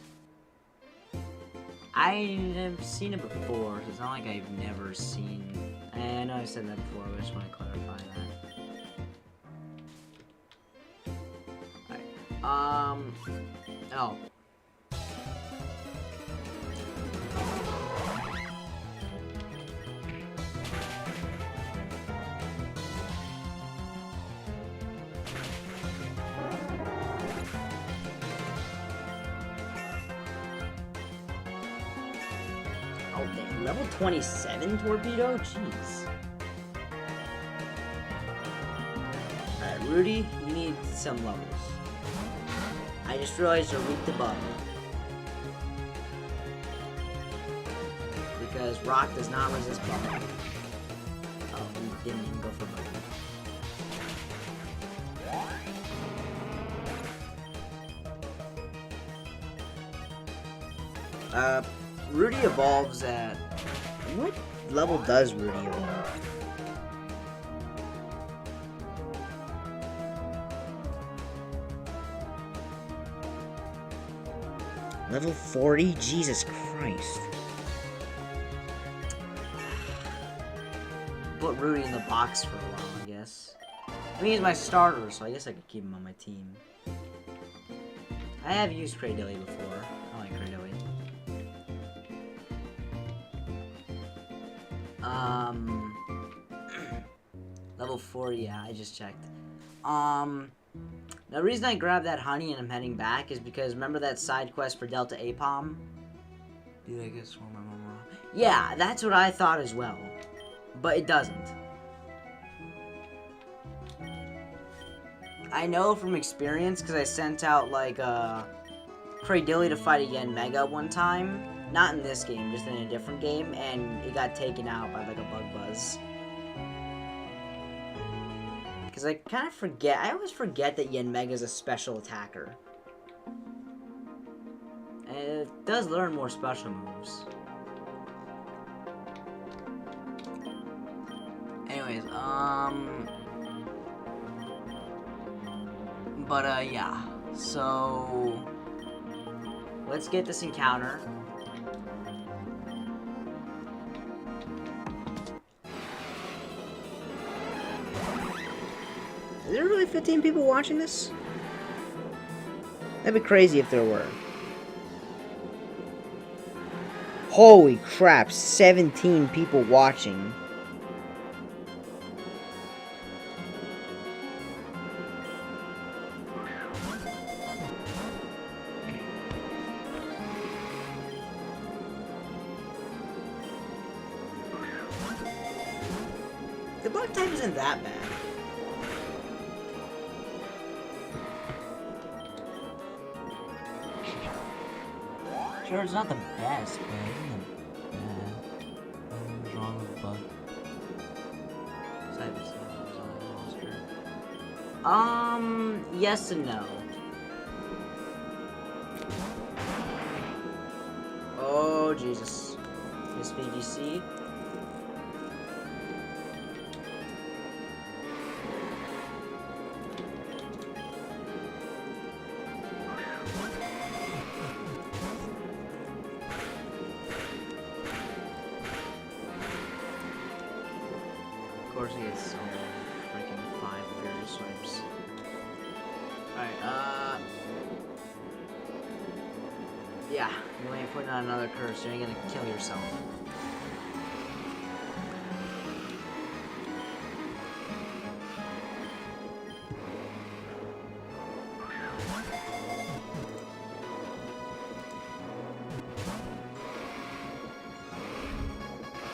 I've seen it before, so it's not like I've never seen... I know I've said that before, but I just want to clarify that. Alright, oh. Oh, damn. Level 27 Torpedo? Jeez. Alright, Rudy, you need some levels. I just realized you're weak to bug. Because Rock does not resist bug. Oh, he didn't even go for bug. Rudy evolves at... What level does Rudy evolve? Level 40? Jesus Christ. Put Rudy in the box for a while, I guess. I mean, he's my starter, so I guess I could keep him on my team. I have used Cradilly before. I like Cradilly. Level 40, yeah, I just checked. The reason I grabbed that honey and I'm heading back is because remember that side quest for Delta Apom? Dude, I guess my mama. Yeah, that's what I thought as well. But it doesn't. I know from experience because I sent out like Cradilly to fight a Yen Mega one time. Not in this game, just in a different game, and it got taken out by like a bug buzz. Because I kind of forget, I always forget that Yen Mega is a special attacker. And it does learn more special moves. Anyways, yeah. So, let's get this encounter. Is there really 15 people watching this? That'd be crazy if there were. Holy crap, 17 people watching. bug type isn't that bad. Sure, it's not the best, but it isn't bad. What's wrong with the bug? Yes and no. Oh, Jesus. Miss VGC. Of course, he gets freaking 5 furious swipes. Alright, yeah, you ain't putting on another curse, you ain't gonna kill yourself.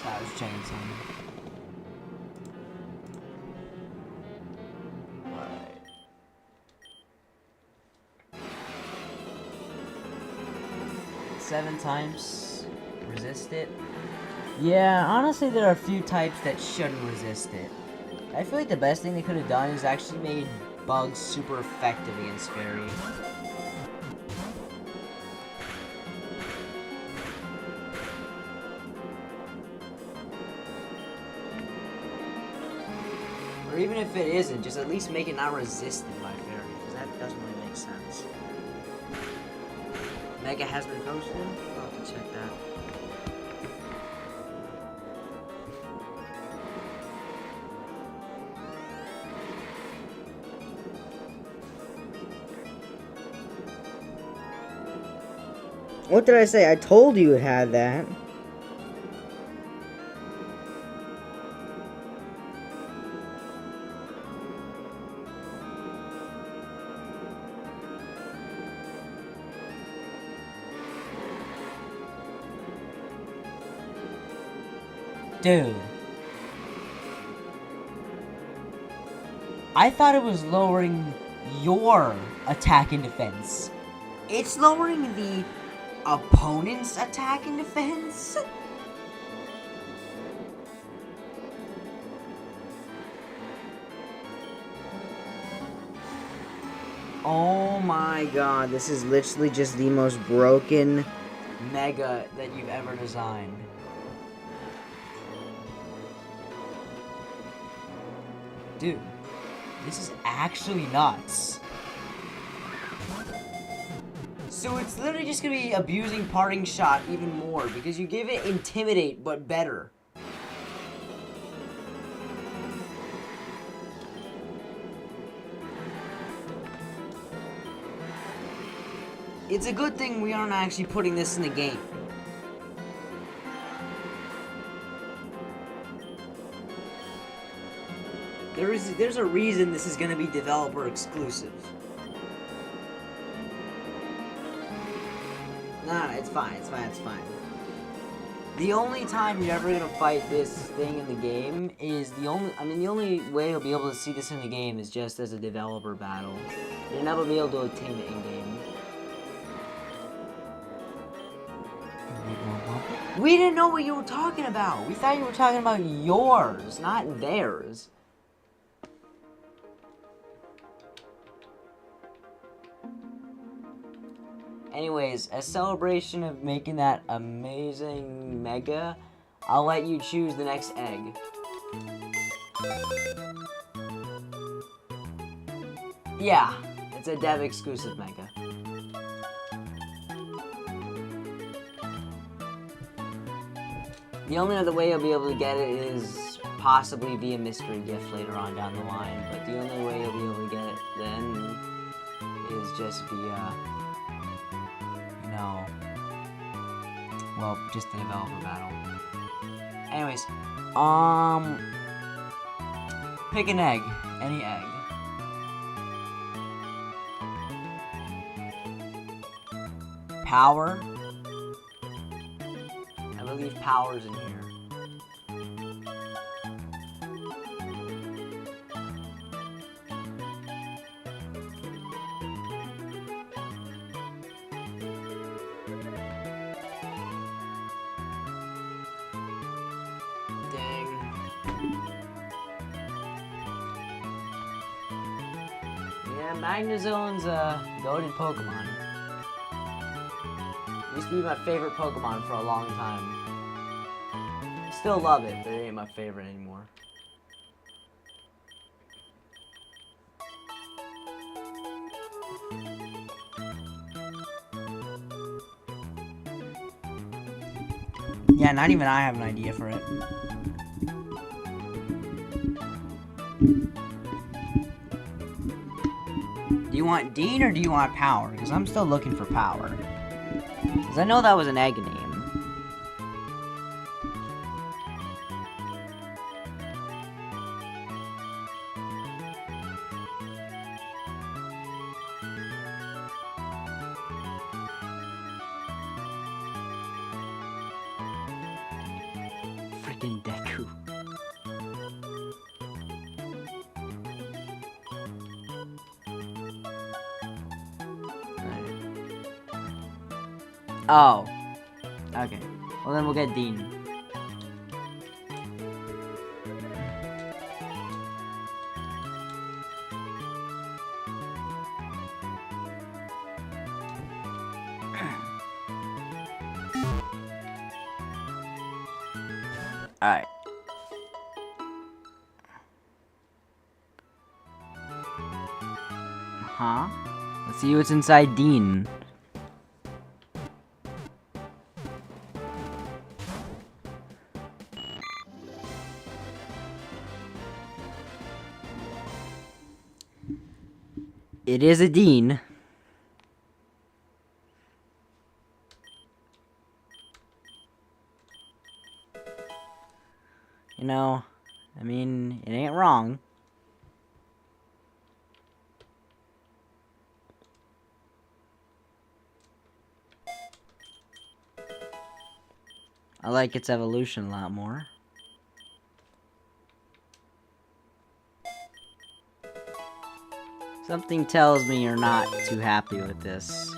So I was chainsaw. Alright. Seven times. Resist it. Yeah, honestly, there are a few types that shouldn't resist it. I feel like the best thing they could have done is actually made bugs super effective against fairy. Or even if it isn't, just at least make it not resisted by fairy, because that doesn't really make sense. Mega has been posted? I'll have to check that. What did I say? I told you it had that. Dude. I thought it was lowering your attack and defense. It's lowering the opponent's attack and defense? Oh my god, this is literally just the most broken mega that you've ever designed. Dude, this is actually nuts. So it's literally just gonna be abusing parting shot even more because you give it intimidate but better. It's a good thing we aren't actually putting this in the game. There's a reason this is gonna be developer exclusive. No, it's fine, it's fine, it's fine. The only time you're ever gonna fight this thing in the game is the only way you'll be able to see this in the game is just as a developer battle. You'll never be able to obtain it in game. We didn't know what you were talking about. We thought you were talking about yours, not theirs. Anyways, as celebration of making that amazing mega, I'll let you choose the next egg. Yeah, it's a dev exclusive mega. The only other way you'll be able to get it is possibly via mystery gift later on down the line, but the only way you'll be able to get it then is just via, well, just the developer battle. Anyways, pick an egg, any egg. Power. I believe power's in here. Yeah, Magnezone's a goated Pokemon. Used to be my favorite Pokemon for a long time. Still love it, but it ain't my favorite anymore. Yeah, not even I have an idea for it. Do you want Dean or do you want Power? Because I'm still looking for Power. Because I know that was an egg name. Freaking Deku. Oh. Okay. Well, then we'll get Dean. Alright. Huh? Let's see what's inside Dean. It is a Dean. You know, I mean, it ain't wrong. I like its evolution a lot more. Something tells me you're not too happy with this.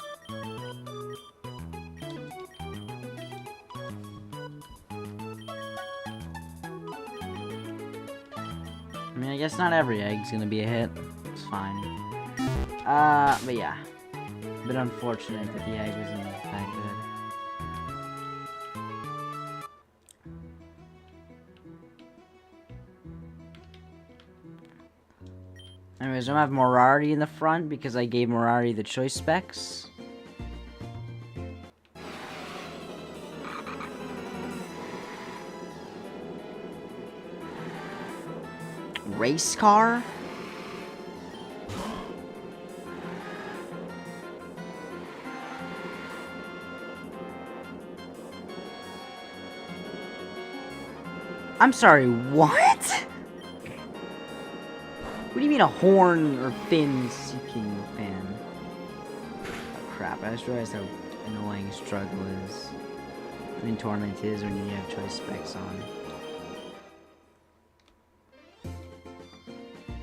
I mean, I guess not every egg's gonna be a hit. It's fine. But yeah. A bit unfortunate that the egg wasn't that good. Anyways, I don't have Morari in the front because I gave Morari the choice specs. Race car? I'm sorry, what? What do you mean a horn or fin-seeking fan? Oh, crap, I just realized how annoying Struggle is. I mean, Torment is when you have choice specs on.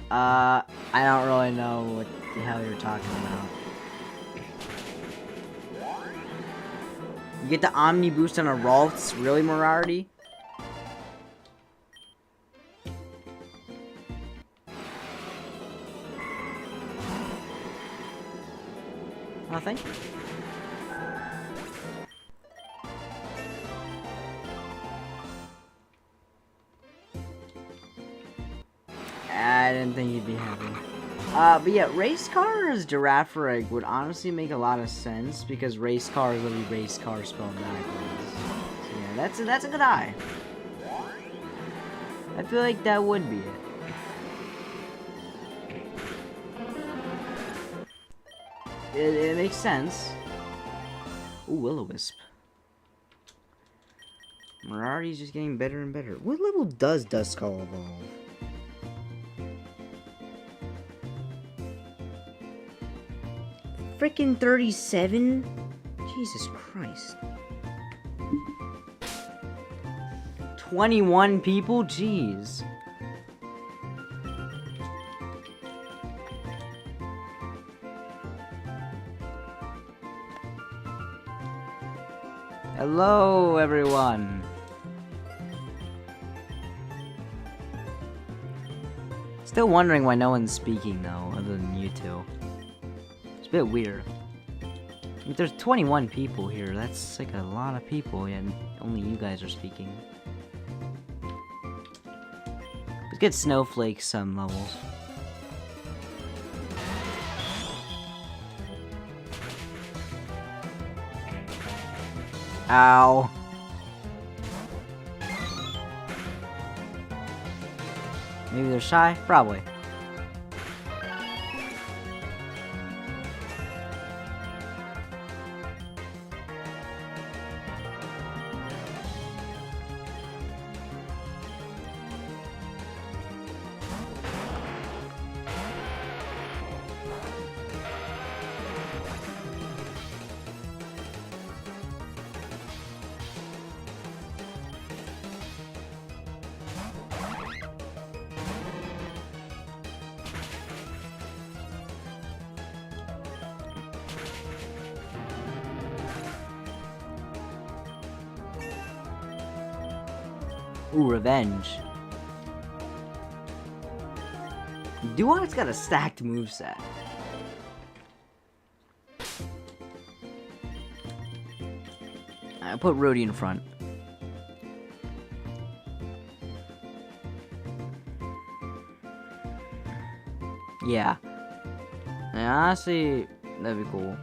I don't really know what the hell you're talking about. You get the Omni boost on a Ralts? Really, Morarity? Nothing? I didn't think you'd be happy. But yeah, Race Car as Girafarig would honestly make a lot of sense because Race Car is literally Race Car spelled backwards. So yeah, that's a good eye. I feel like that would be it. It makes sense. Ooh, Will-O-Wisp. Morari's just getting better and better. What level does Duskull evolve? Frickin' 37? Jesus Christ. 21 people? Jeez. Hello, everyone. Still wondering why no one's speaking though, other than you two. It's a bit weird. If there's 21 people here, that's like a lot of people, and only you guys are speaking. Let's get snowflakes some levels. Ow. Maybe they're shy? Probably. Ooh, revenge. Duonic's got a stacked moveset. I put Rudy in front. Yeah. Honestly, that'd be cool.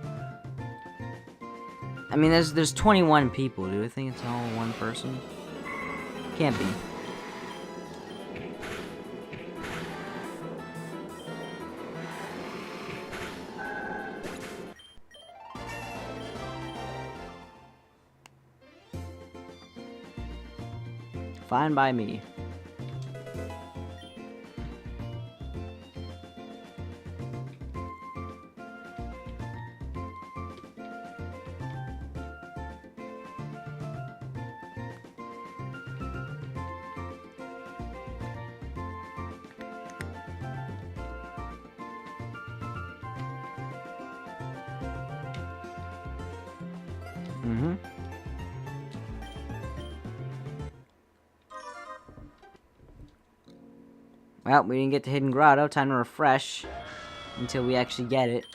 I mean, there's 21 people. Do I think it's all one person? Can't be. Fine by me. Mm-hmm. Well, we didn't get to Hidden Grotto. Time to refresh until we actually get it.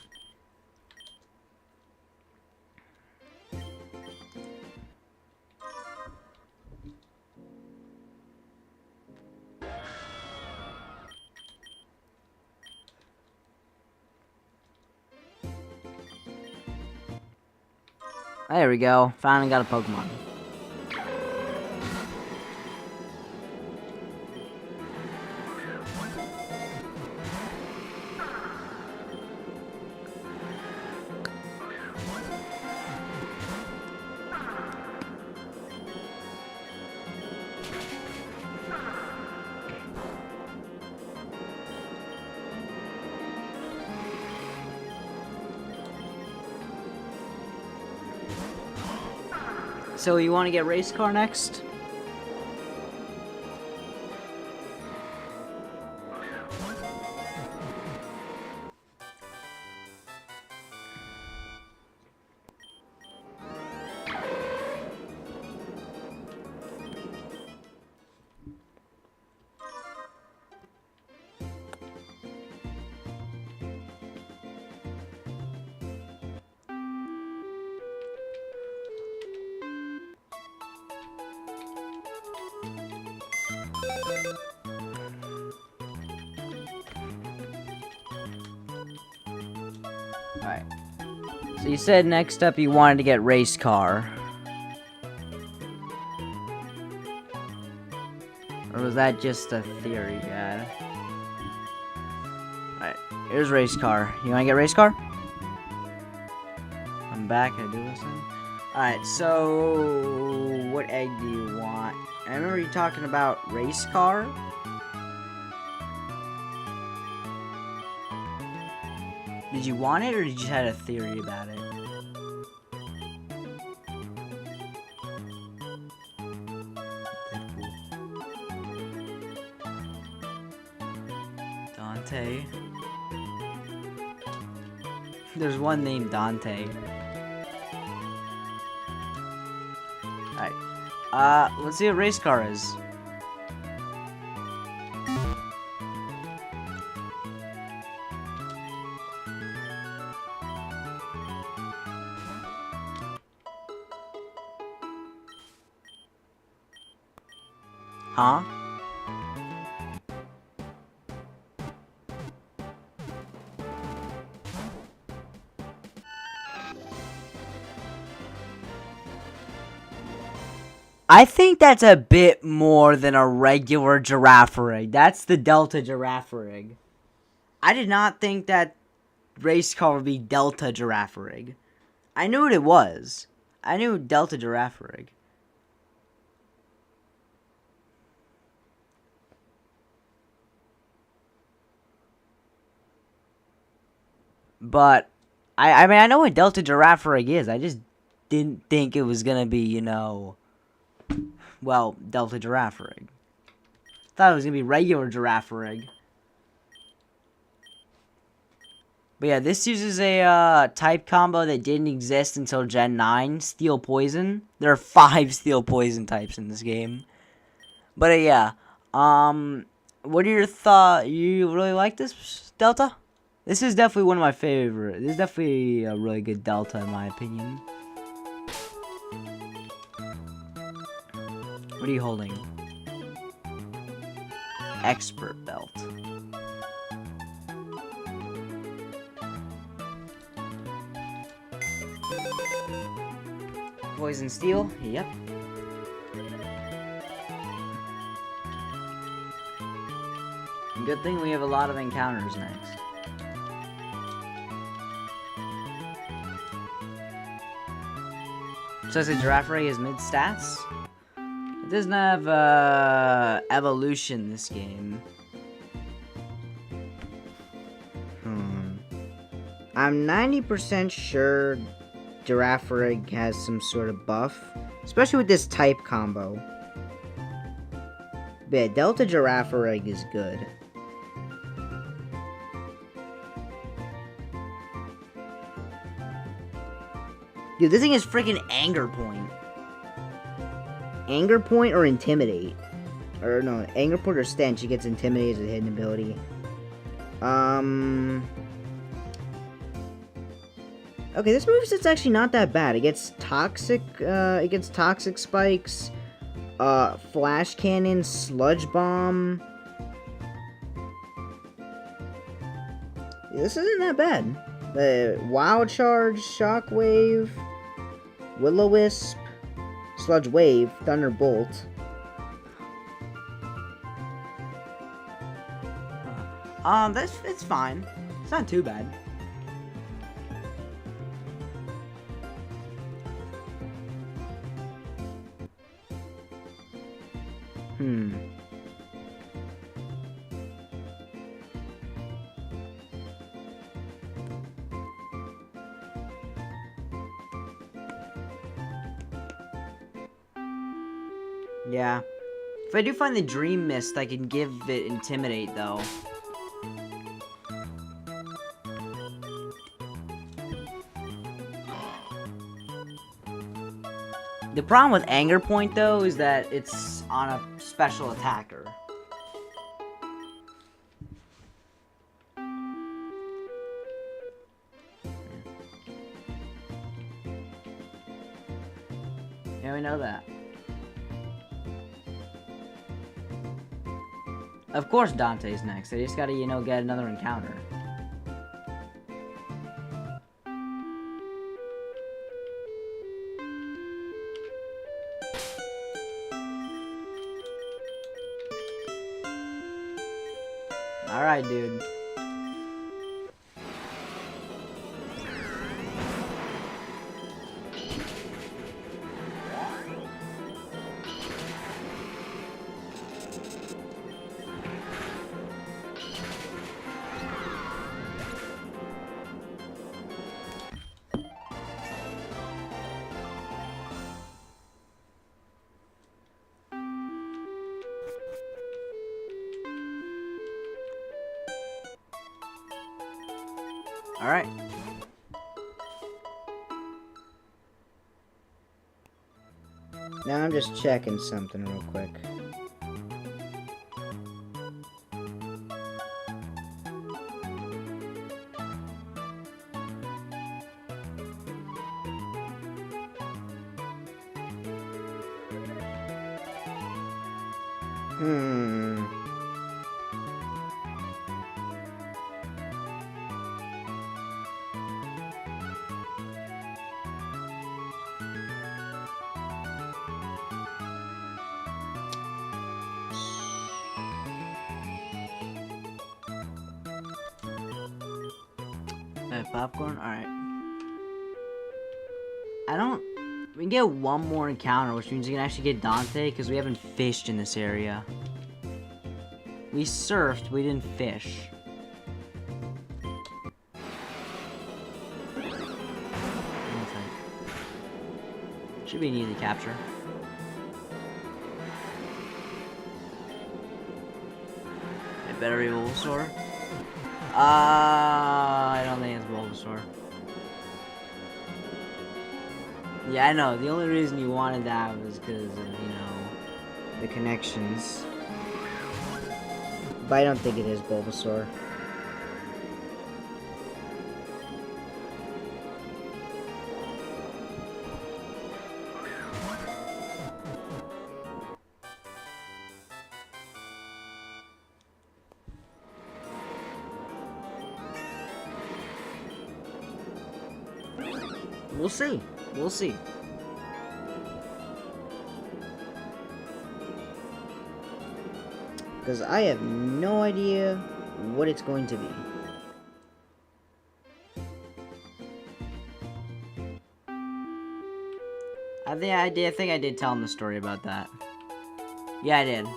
There we go. Finally got a Pokemon. So you want to get race car next? Alright. So you said next up you wanted to get race car. Or was that just a theory, God? Alright, here's race car. You wanna get race car? I'm back, I do listen. Alright, so what egg do you want? I remember you talking about race car. Did you want it, or did you have a theory about it? Dante. There's one named Dante. Alright. Let's see what race car is. Huh? I think that's a bit more than a regular giraffe rig. That's the Delta giraffe rig. I did not think that race car would be Delta giraffe rig. I knew what it was. I knew Delta giraffe rig. But I mean I know what Delta giraffe rig is. I just didn't think it was gonna be, you know, well, Delta giraffe rig. Thought it was gonna be regular giraffe rig. But yeah, this uses a type combo that didn't exist until Gen 9, Steel Poison. There are 5 Steel Poison types in this game. But yeah, what are your thoughts? You really like this Delta? This is definitely one of my favorite. This is definitely a really good Delta in my opinion. What are you holding? Expert belt. Poison Steel, yep. Good thing we have a lot of encounters next. So I said Giraffe Ray is mid stats? It doesn't have evolution this game. I'm 90% sure Giraffe Rig has some sort of buff, especially with this type combo. But yeah, Delta Giraffe Rig is good. Dude, this thing is freaking Anger Point. Anger Point or Intimidate. Or no, Anger Point or Stench. He gets Intimidate as a hidden ability. Okay, this moveset's actually not that bad. It gets toxic spikes, flash cannon, sludge bomb. Yeah, this isn't that bad. The Wild Charge, Shockwave, Will-O-Wisp, Sludge Wave, Thunderbolt. It's fine. It's not too bad. Yeah. If I do find the Dream Mist, I can give it Intimidate, though. The problem with Anger Point, though, is that it's on a special attacker. Yeah, we know that. Of course Dante's next. I just gotta, you know, get another encounter. Alright, dude. Alright. Now I'm just checking something real quick. Hmm. Popcorn? Alright. We can get one more encounter, which means we can actually get Dante, because we haven't fished in this area. We surfed, we didn't fish. Should be an easy capture. It better be Bulbasaur. I don't think it's Bulbasaur. Yeah, I know. The only reason you wanted that was because of, the connections. But I don't think it is Bulbasaur. We'll see. We'll see. Because I have no idea what it's going to be. I think I did tell him the story about that. Yeah, I did.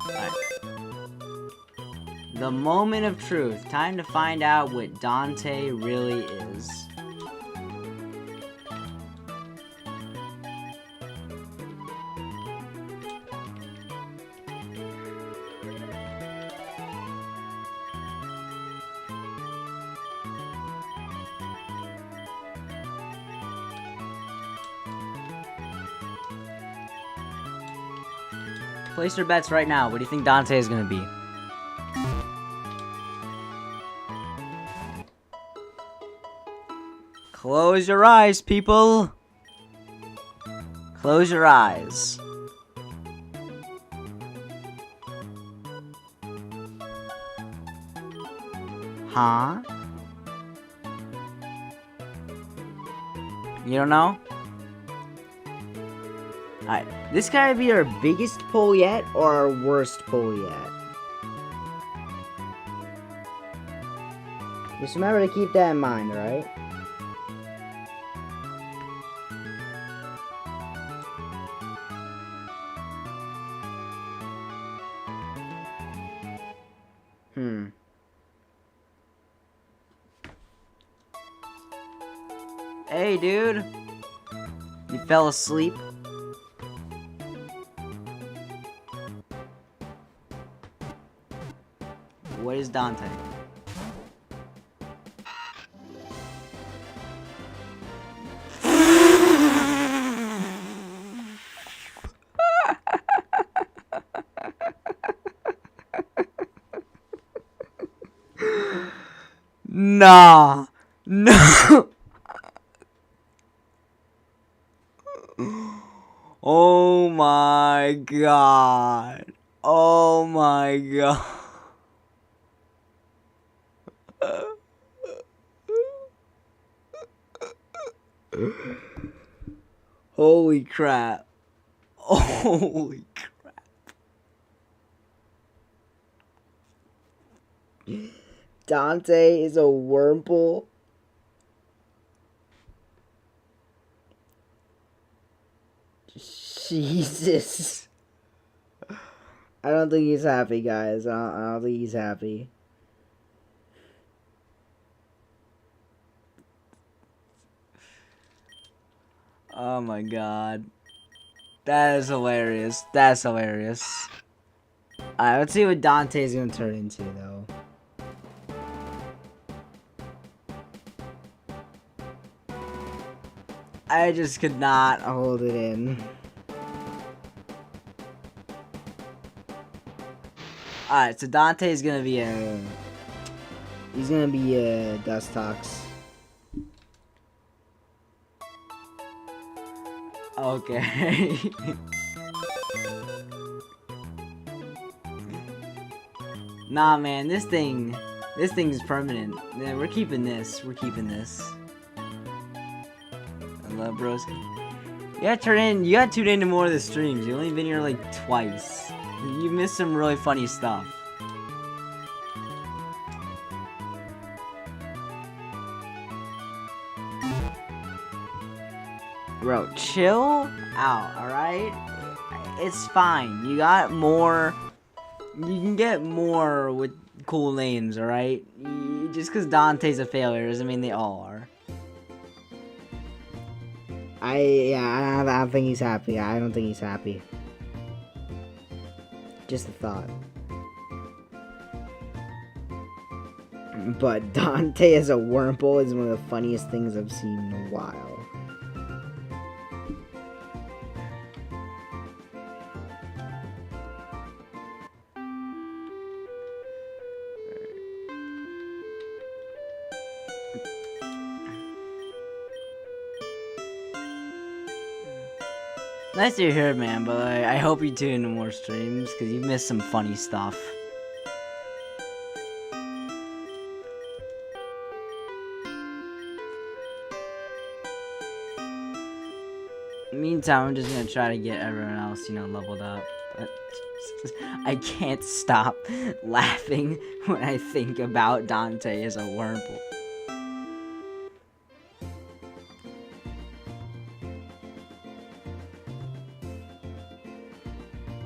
Alright. The moment of truth. Time to find out what Dante really is. Place your bets right now. What do you think Dante is going to be? Close your eyes, people. Close your eyes. Huh? You don't know? Alright, this gotta be our biggest pull yet, or our worst pull yet. Just remember to keep that in mind, alright? Hey, dude. You fell asleep? What is Dante? Nah. No. Oh my god. Oh my god. Holy crap. Holy crap. Dante is a Wurmple. Jesus. I don't think he's happy, guys. I don't think he's happy. Oh my god. That is hilarious. That's hilarious. Alright, let's see what Dante's gonna turn into, though. I just could not hold it in. Alright, so Dante's gonna be a... He's gonna be a Dustox. Okay. Nah, man, this thing's permanent. Yeah, we're keeping this. We're keeping this. I love bros. You gotta tune into more of the streams. You've only been here like twice. You missed some really funny stuff. Bro, chill out, alright? It's fine. You got more. You can get more with cool names, alright? Just because Dante's a failure doesn't mean they all are. I don't think he's happy. I don't think he's happy. Just a thought. But Dante as a wormhole is one of the funniest things I've seen in a while. Nice to hear it, man, but I hope you tune into more streams, because you've missed some funny stuff. Meantime, I'm just gonna try to get everyone else, leveled up. But I can't stop laughing when I think about Dante as a wormhole.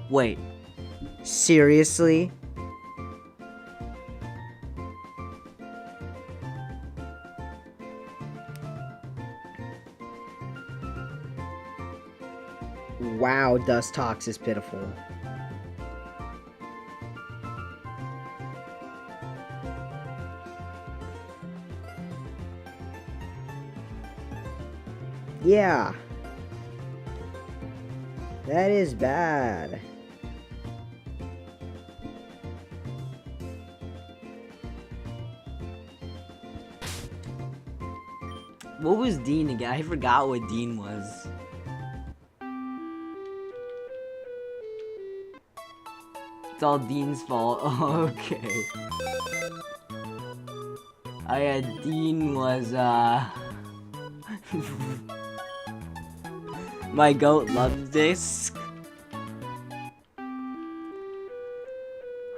Wait, seriously? Wow, Dust Talks is pitiful. Yeah. That is bad. What was Dean again? I forgot what Dean was. It's all Dean's fault. Oh, okay. Oh yeah, Dean was, my goat loves this.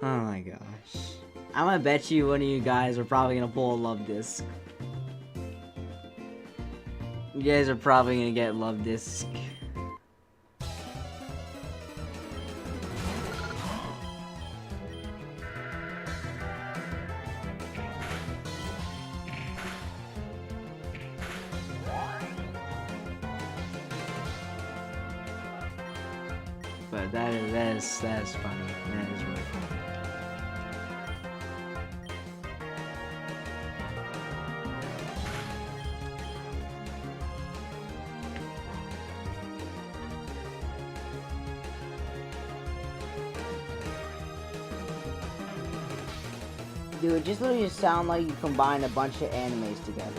Oh my gosh. I'm gonna bet you one of you guys are probably gonna pull a love disc. You guys are probably gonna get love disc. But that is funny. That is really funny. Dude, it just literally sound like you combine a bunch of animes together.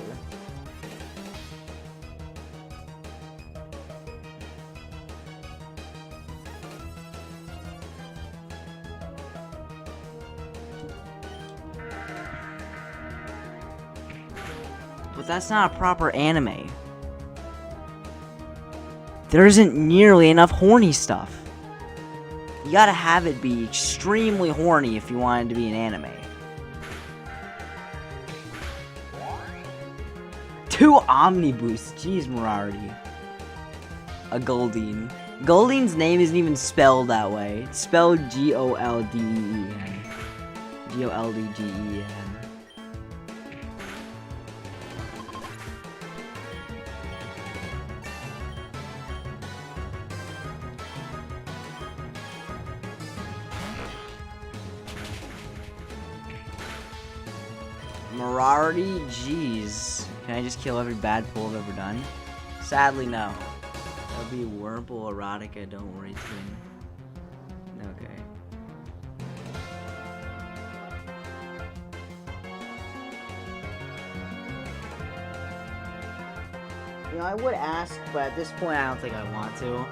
But that's not a proper anime. There isn't nearly enough horny stuff. You gotta have it be extremely horny if you want it to be an anime. 2 Omniboosts, jeez, Morarity. A Goldeen. Goldeen's name isn't even spelled that way. It's spelled G-O-L-D-E-E-N. G-O-L-D-G-E-N. Morarity, jeez. Can I just kill every bad pull I've ever done? Sadly, no. That'll be Wurmple Erotica, don't worry, twin. Okay. I would ask, but at this point I don't think I want to.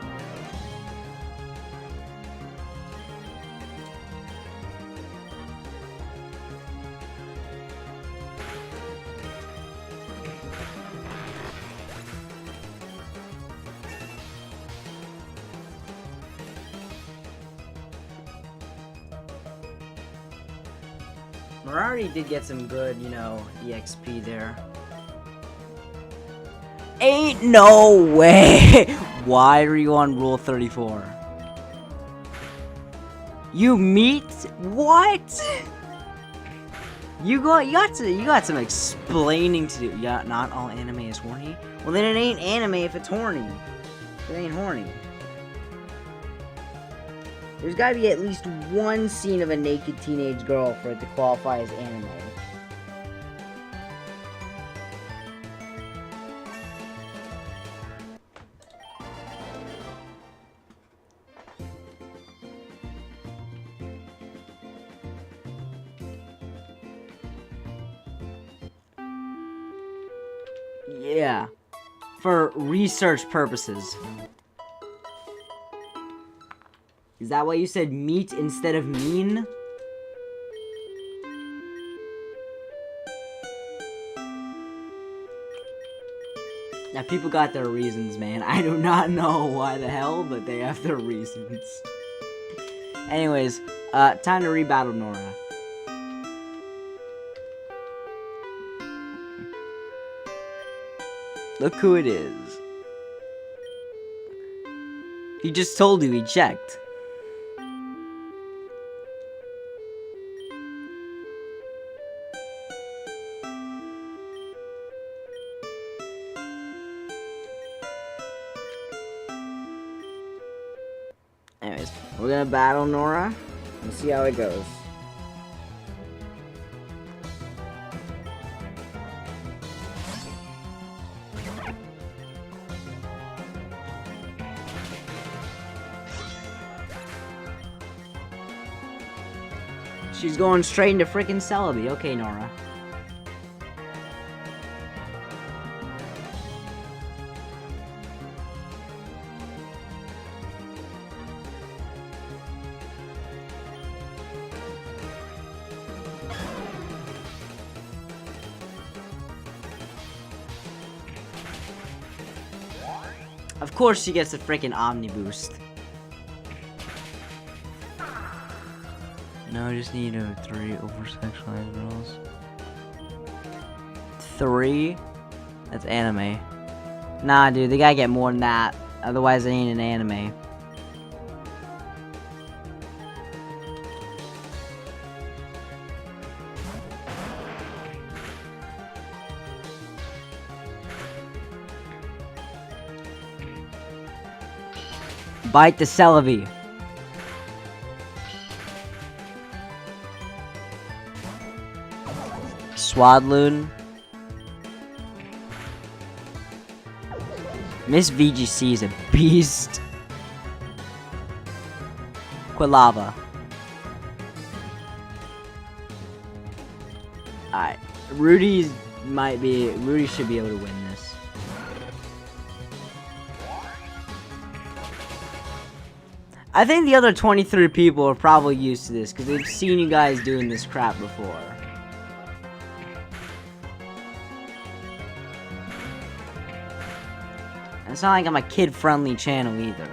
Mirari did get some good, you know, EXP there. Ain't no way! Why are you on Rule 34? You meet? What? You got some explaining to do. Yeah, not all anime is horny. Well, then it ain't anime if it's horny. It ain't horny. There's gotta be at least one scene of a naked teenage girl for it to qualify as anime. Yeah, for research purposes. Is that why you said meat instead of mean? Now, people got their reasons, man. I do not know why the hell, but they have their reasons. Anyways, time to rebattle Nora. Look who it is. He just told you he checked. Anyways, we're gonna battle Nora and see how it goes. She's going straight into frickin' Celebi. Okay, Nora. Of course she gets a frickin' Omni Boost. No, I just need 3 over-sexualized girls. 3? That's anime. Nah, dude, they gotta get more than that. Otherwise, it ain't an anime. Bite the Celebi. Swadloon. Miss VGC is a beast. Quilava. Alright. Rudy should be able to win this. I think the other 23 people are probably used to this because they've seen you guys doing this crap before. It's not like I'm a kid-friendly channel either.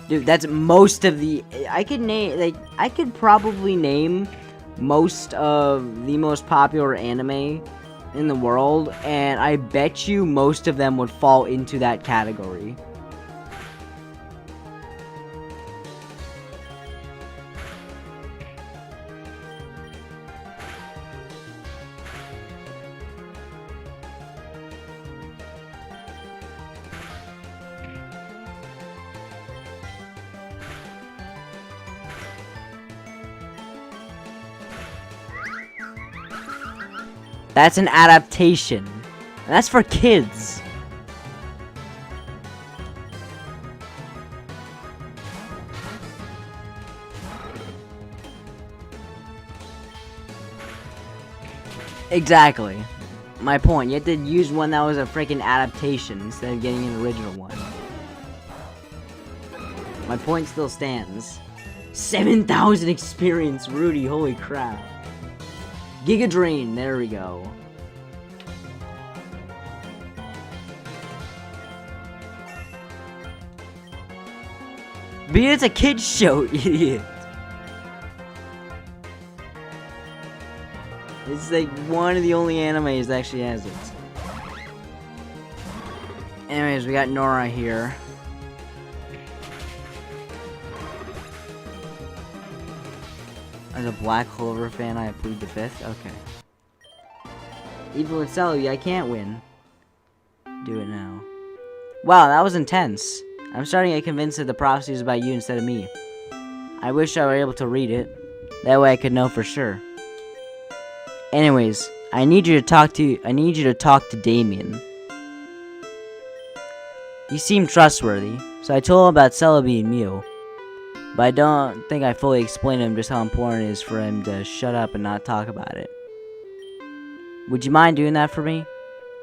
Dude, that's most of the... I could probably name most of the most popular anime in the world, and I bet you most of them would fall into that category. That's an adaptation. And that's for kids. Exactly. My point. You have to use one that was a freaking adaptation instead of getting an original one. My point still stands. 7,000 experience, Rudy. Holy crap. Giga Drain. There we go. But it's a kid's show, idiot. It's like one of the only animes that actually has it. Anyways, we got Nora here. As a Black Clover fan, I plead the fifth. Okay. Even with Celebi, I can't win. Do it now. Wow, that was intense. I'm starting to get convinced that the prophecy is about you instead of me. I wish I were able to read it. That way I could know for sure. Anyways, I need you to talk to Damien. He seemed trustworthy, so I told him about Celebi and Mew. But I don't think I fully explained to him just how important it is for him to shut up and not talk about it. Would you mind doing that for me?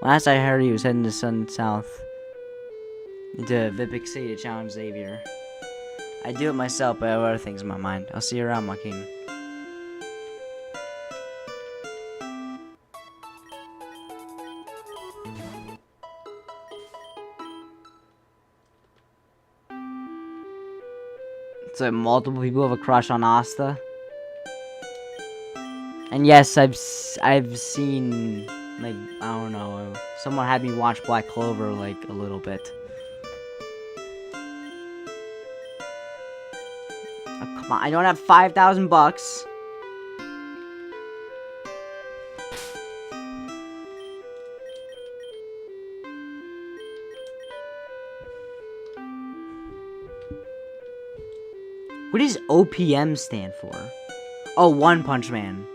Last I heard, he was heading to Sun South. Into Vipik City to challenge Xavier. I'd do it myself, but I have other things in my mind. I'll see you around, my king. So multiple people have a crush on Asta. And yes, I've seen, like, I don't know, someone had me watch Black Clover, like, a little bit. Oh, come on, I don't have 5,000 bucks. What does OPM stand for? Oh, One Punch Man.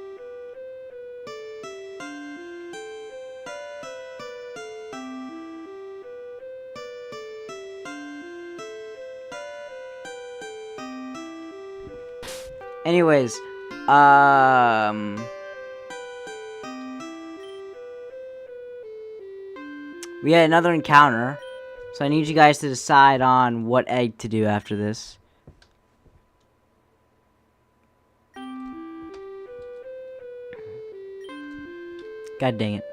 Anyways, we had another encounter, so I need you guys to decide on what egg to do after this. God dang it.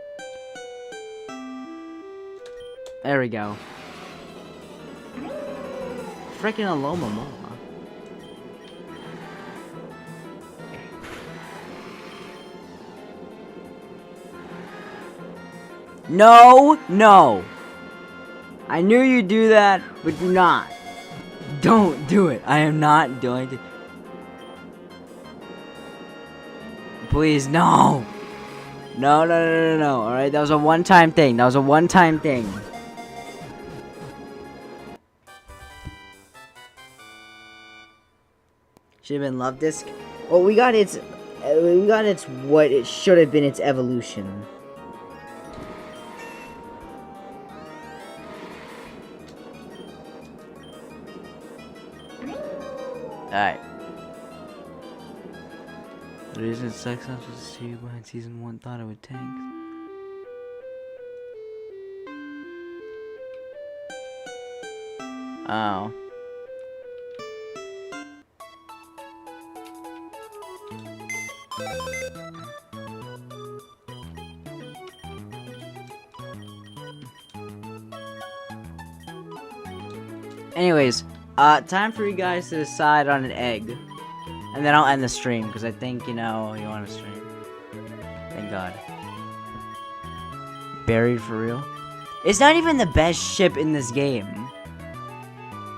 There we go. Freaking Aloma Mola. No, no. I knew you'd do that, but do not. Don't do it. I am not doing it. Please, no. No, no, no, no, no. Alright, that was a one-time thing. That was a one-time thing. Should have been Love Disc. Well, we got its what it should have been its evolution. Alright. The reason sex was to see behind season 1 thought it would tank. Oh. Anyways, time for you guys to decide on an egg. And then I'll end the stream, because I think, you know, you want to stream. Thank God. Buried for real? It's not even the best ship in this game.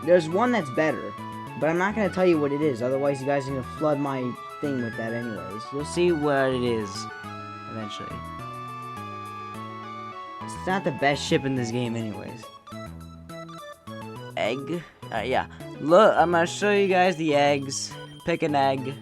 There's one that's better. But I'm not going to tell you what it is, otherwise you guys are going to flood my thing with that anyways. You'll see what it is, eventually. It's not the best ship in this game anyways. Egg? Yeah. Look, I'm going to show you guys the eggs. Pick an egg.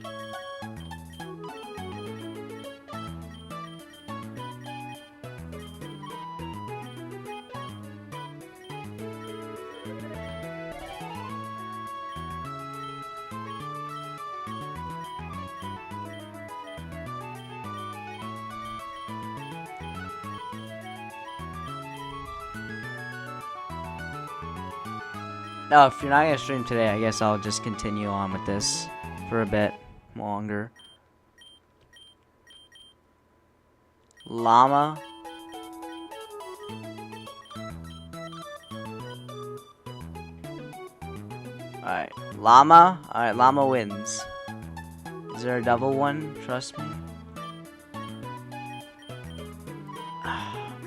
Oh, if you're not gonna stream today, I guess I'll just continue on with this for a bit longer. Llama. Alright, llama. Alright, llama wins. Is there a double one? Trust me.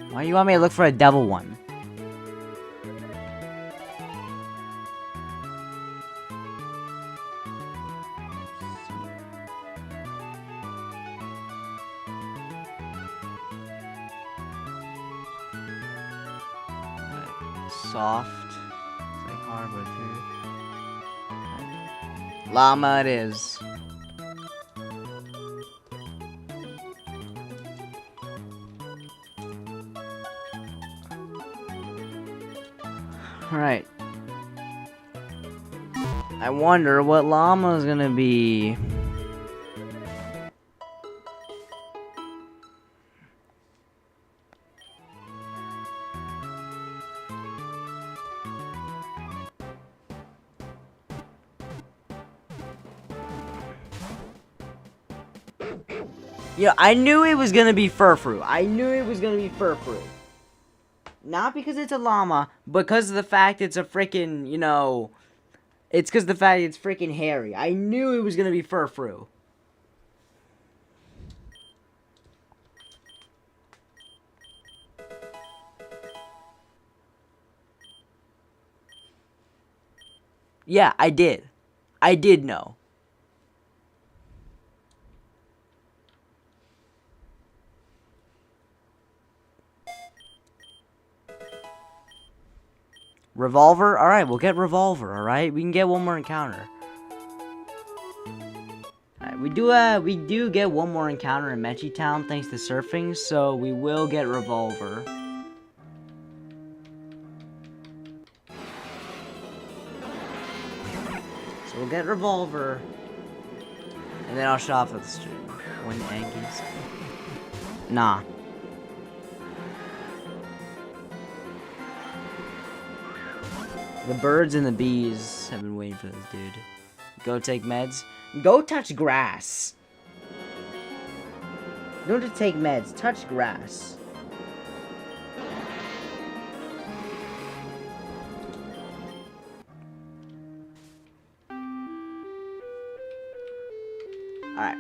Why do you want me to look for a double one? Soft. It's like hardwood too. Llama it is. Alright. I wonder what llama is gonna be. Yeah, I knew it was gonna be Furfru. I knew it was gonna be Furfru. Not because it's a llama, because of the fact it's a freaking, you know... It's because of the fact it's freaking hairy. I knew it was gonna be Furfru. Yeah, I did. I did know. Revolver? Alright, we'll get Revolver, alright? We can get one more encounter. Alright, we do get one more encounter in Mechi Town thanks to surfing, so we will get Revolver. So we'll get Revolver. And then I'll shop at the stream. When Yankees. Nah. The birds and the bees have been waiting for this dude. Go take meds. Go touch grass. Don't just take meds. Touch grass. Alright.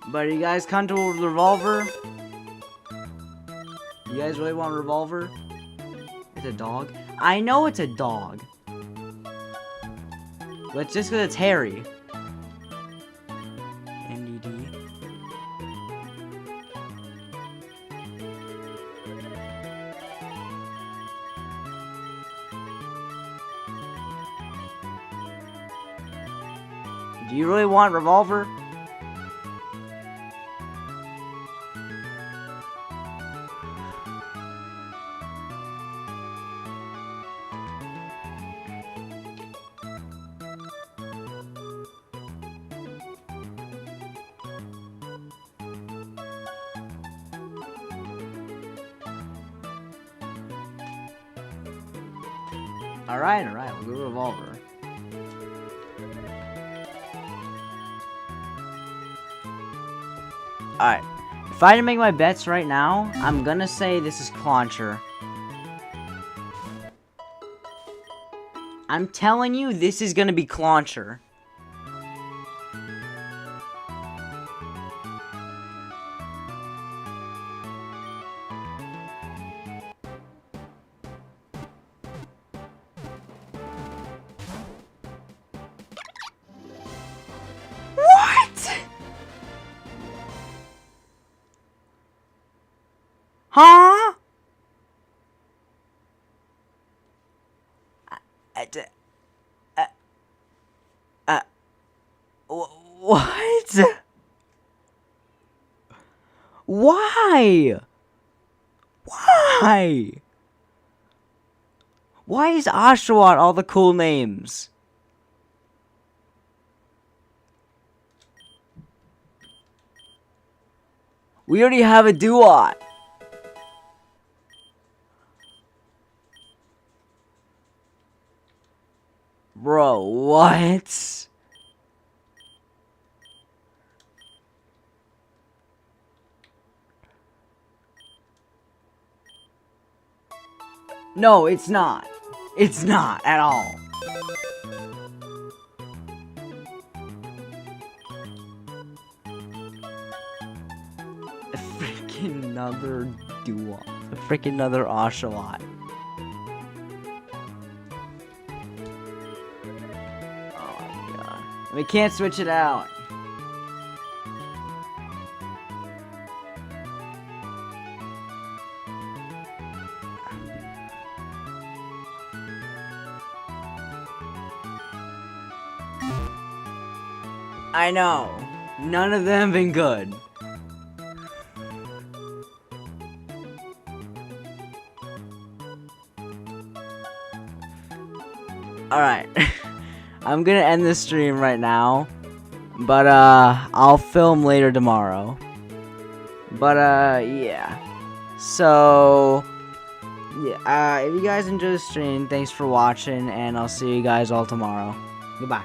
But you guys comfortable with Revolver? You guys really want Revolver? It's a dog? I know it's a dog. But it's just because it's hairy. NDD. Do you really want Revolver? Alright, we'll go Revolver. Alright. If I had to make my bets right now, I'm gonna say this is Clauncher. I'm telling you, this is gonna be Clauncher. Huh? What? Why? Why? Why is Oshawott all the cool names? We already have a Duot. What? No, it's not. It's not at all. Freaking another duo. Freaking another ocelot. Oh my god. We can't switch it out. I know. None of them have been good. Alright. I'm gonna end this stream right now. But, I'll film later tomorrow. But, yeah. So, yeah, if you guys enjoyed the stream, thanks for watching, and I'll see you guys all tomorrow. Goodbye.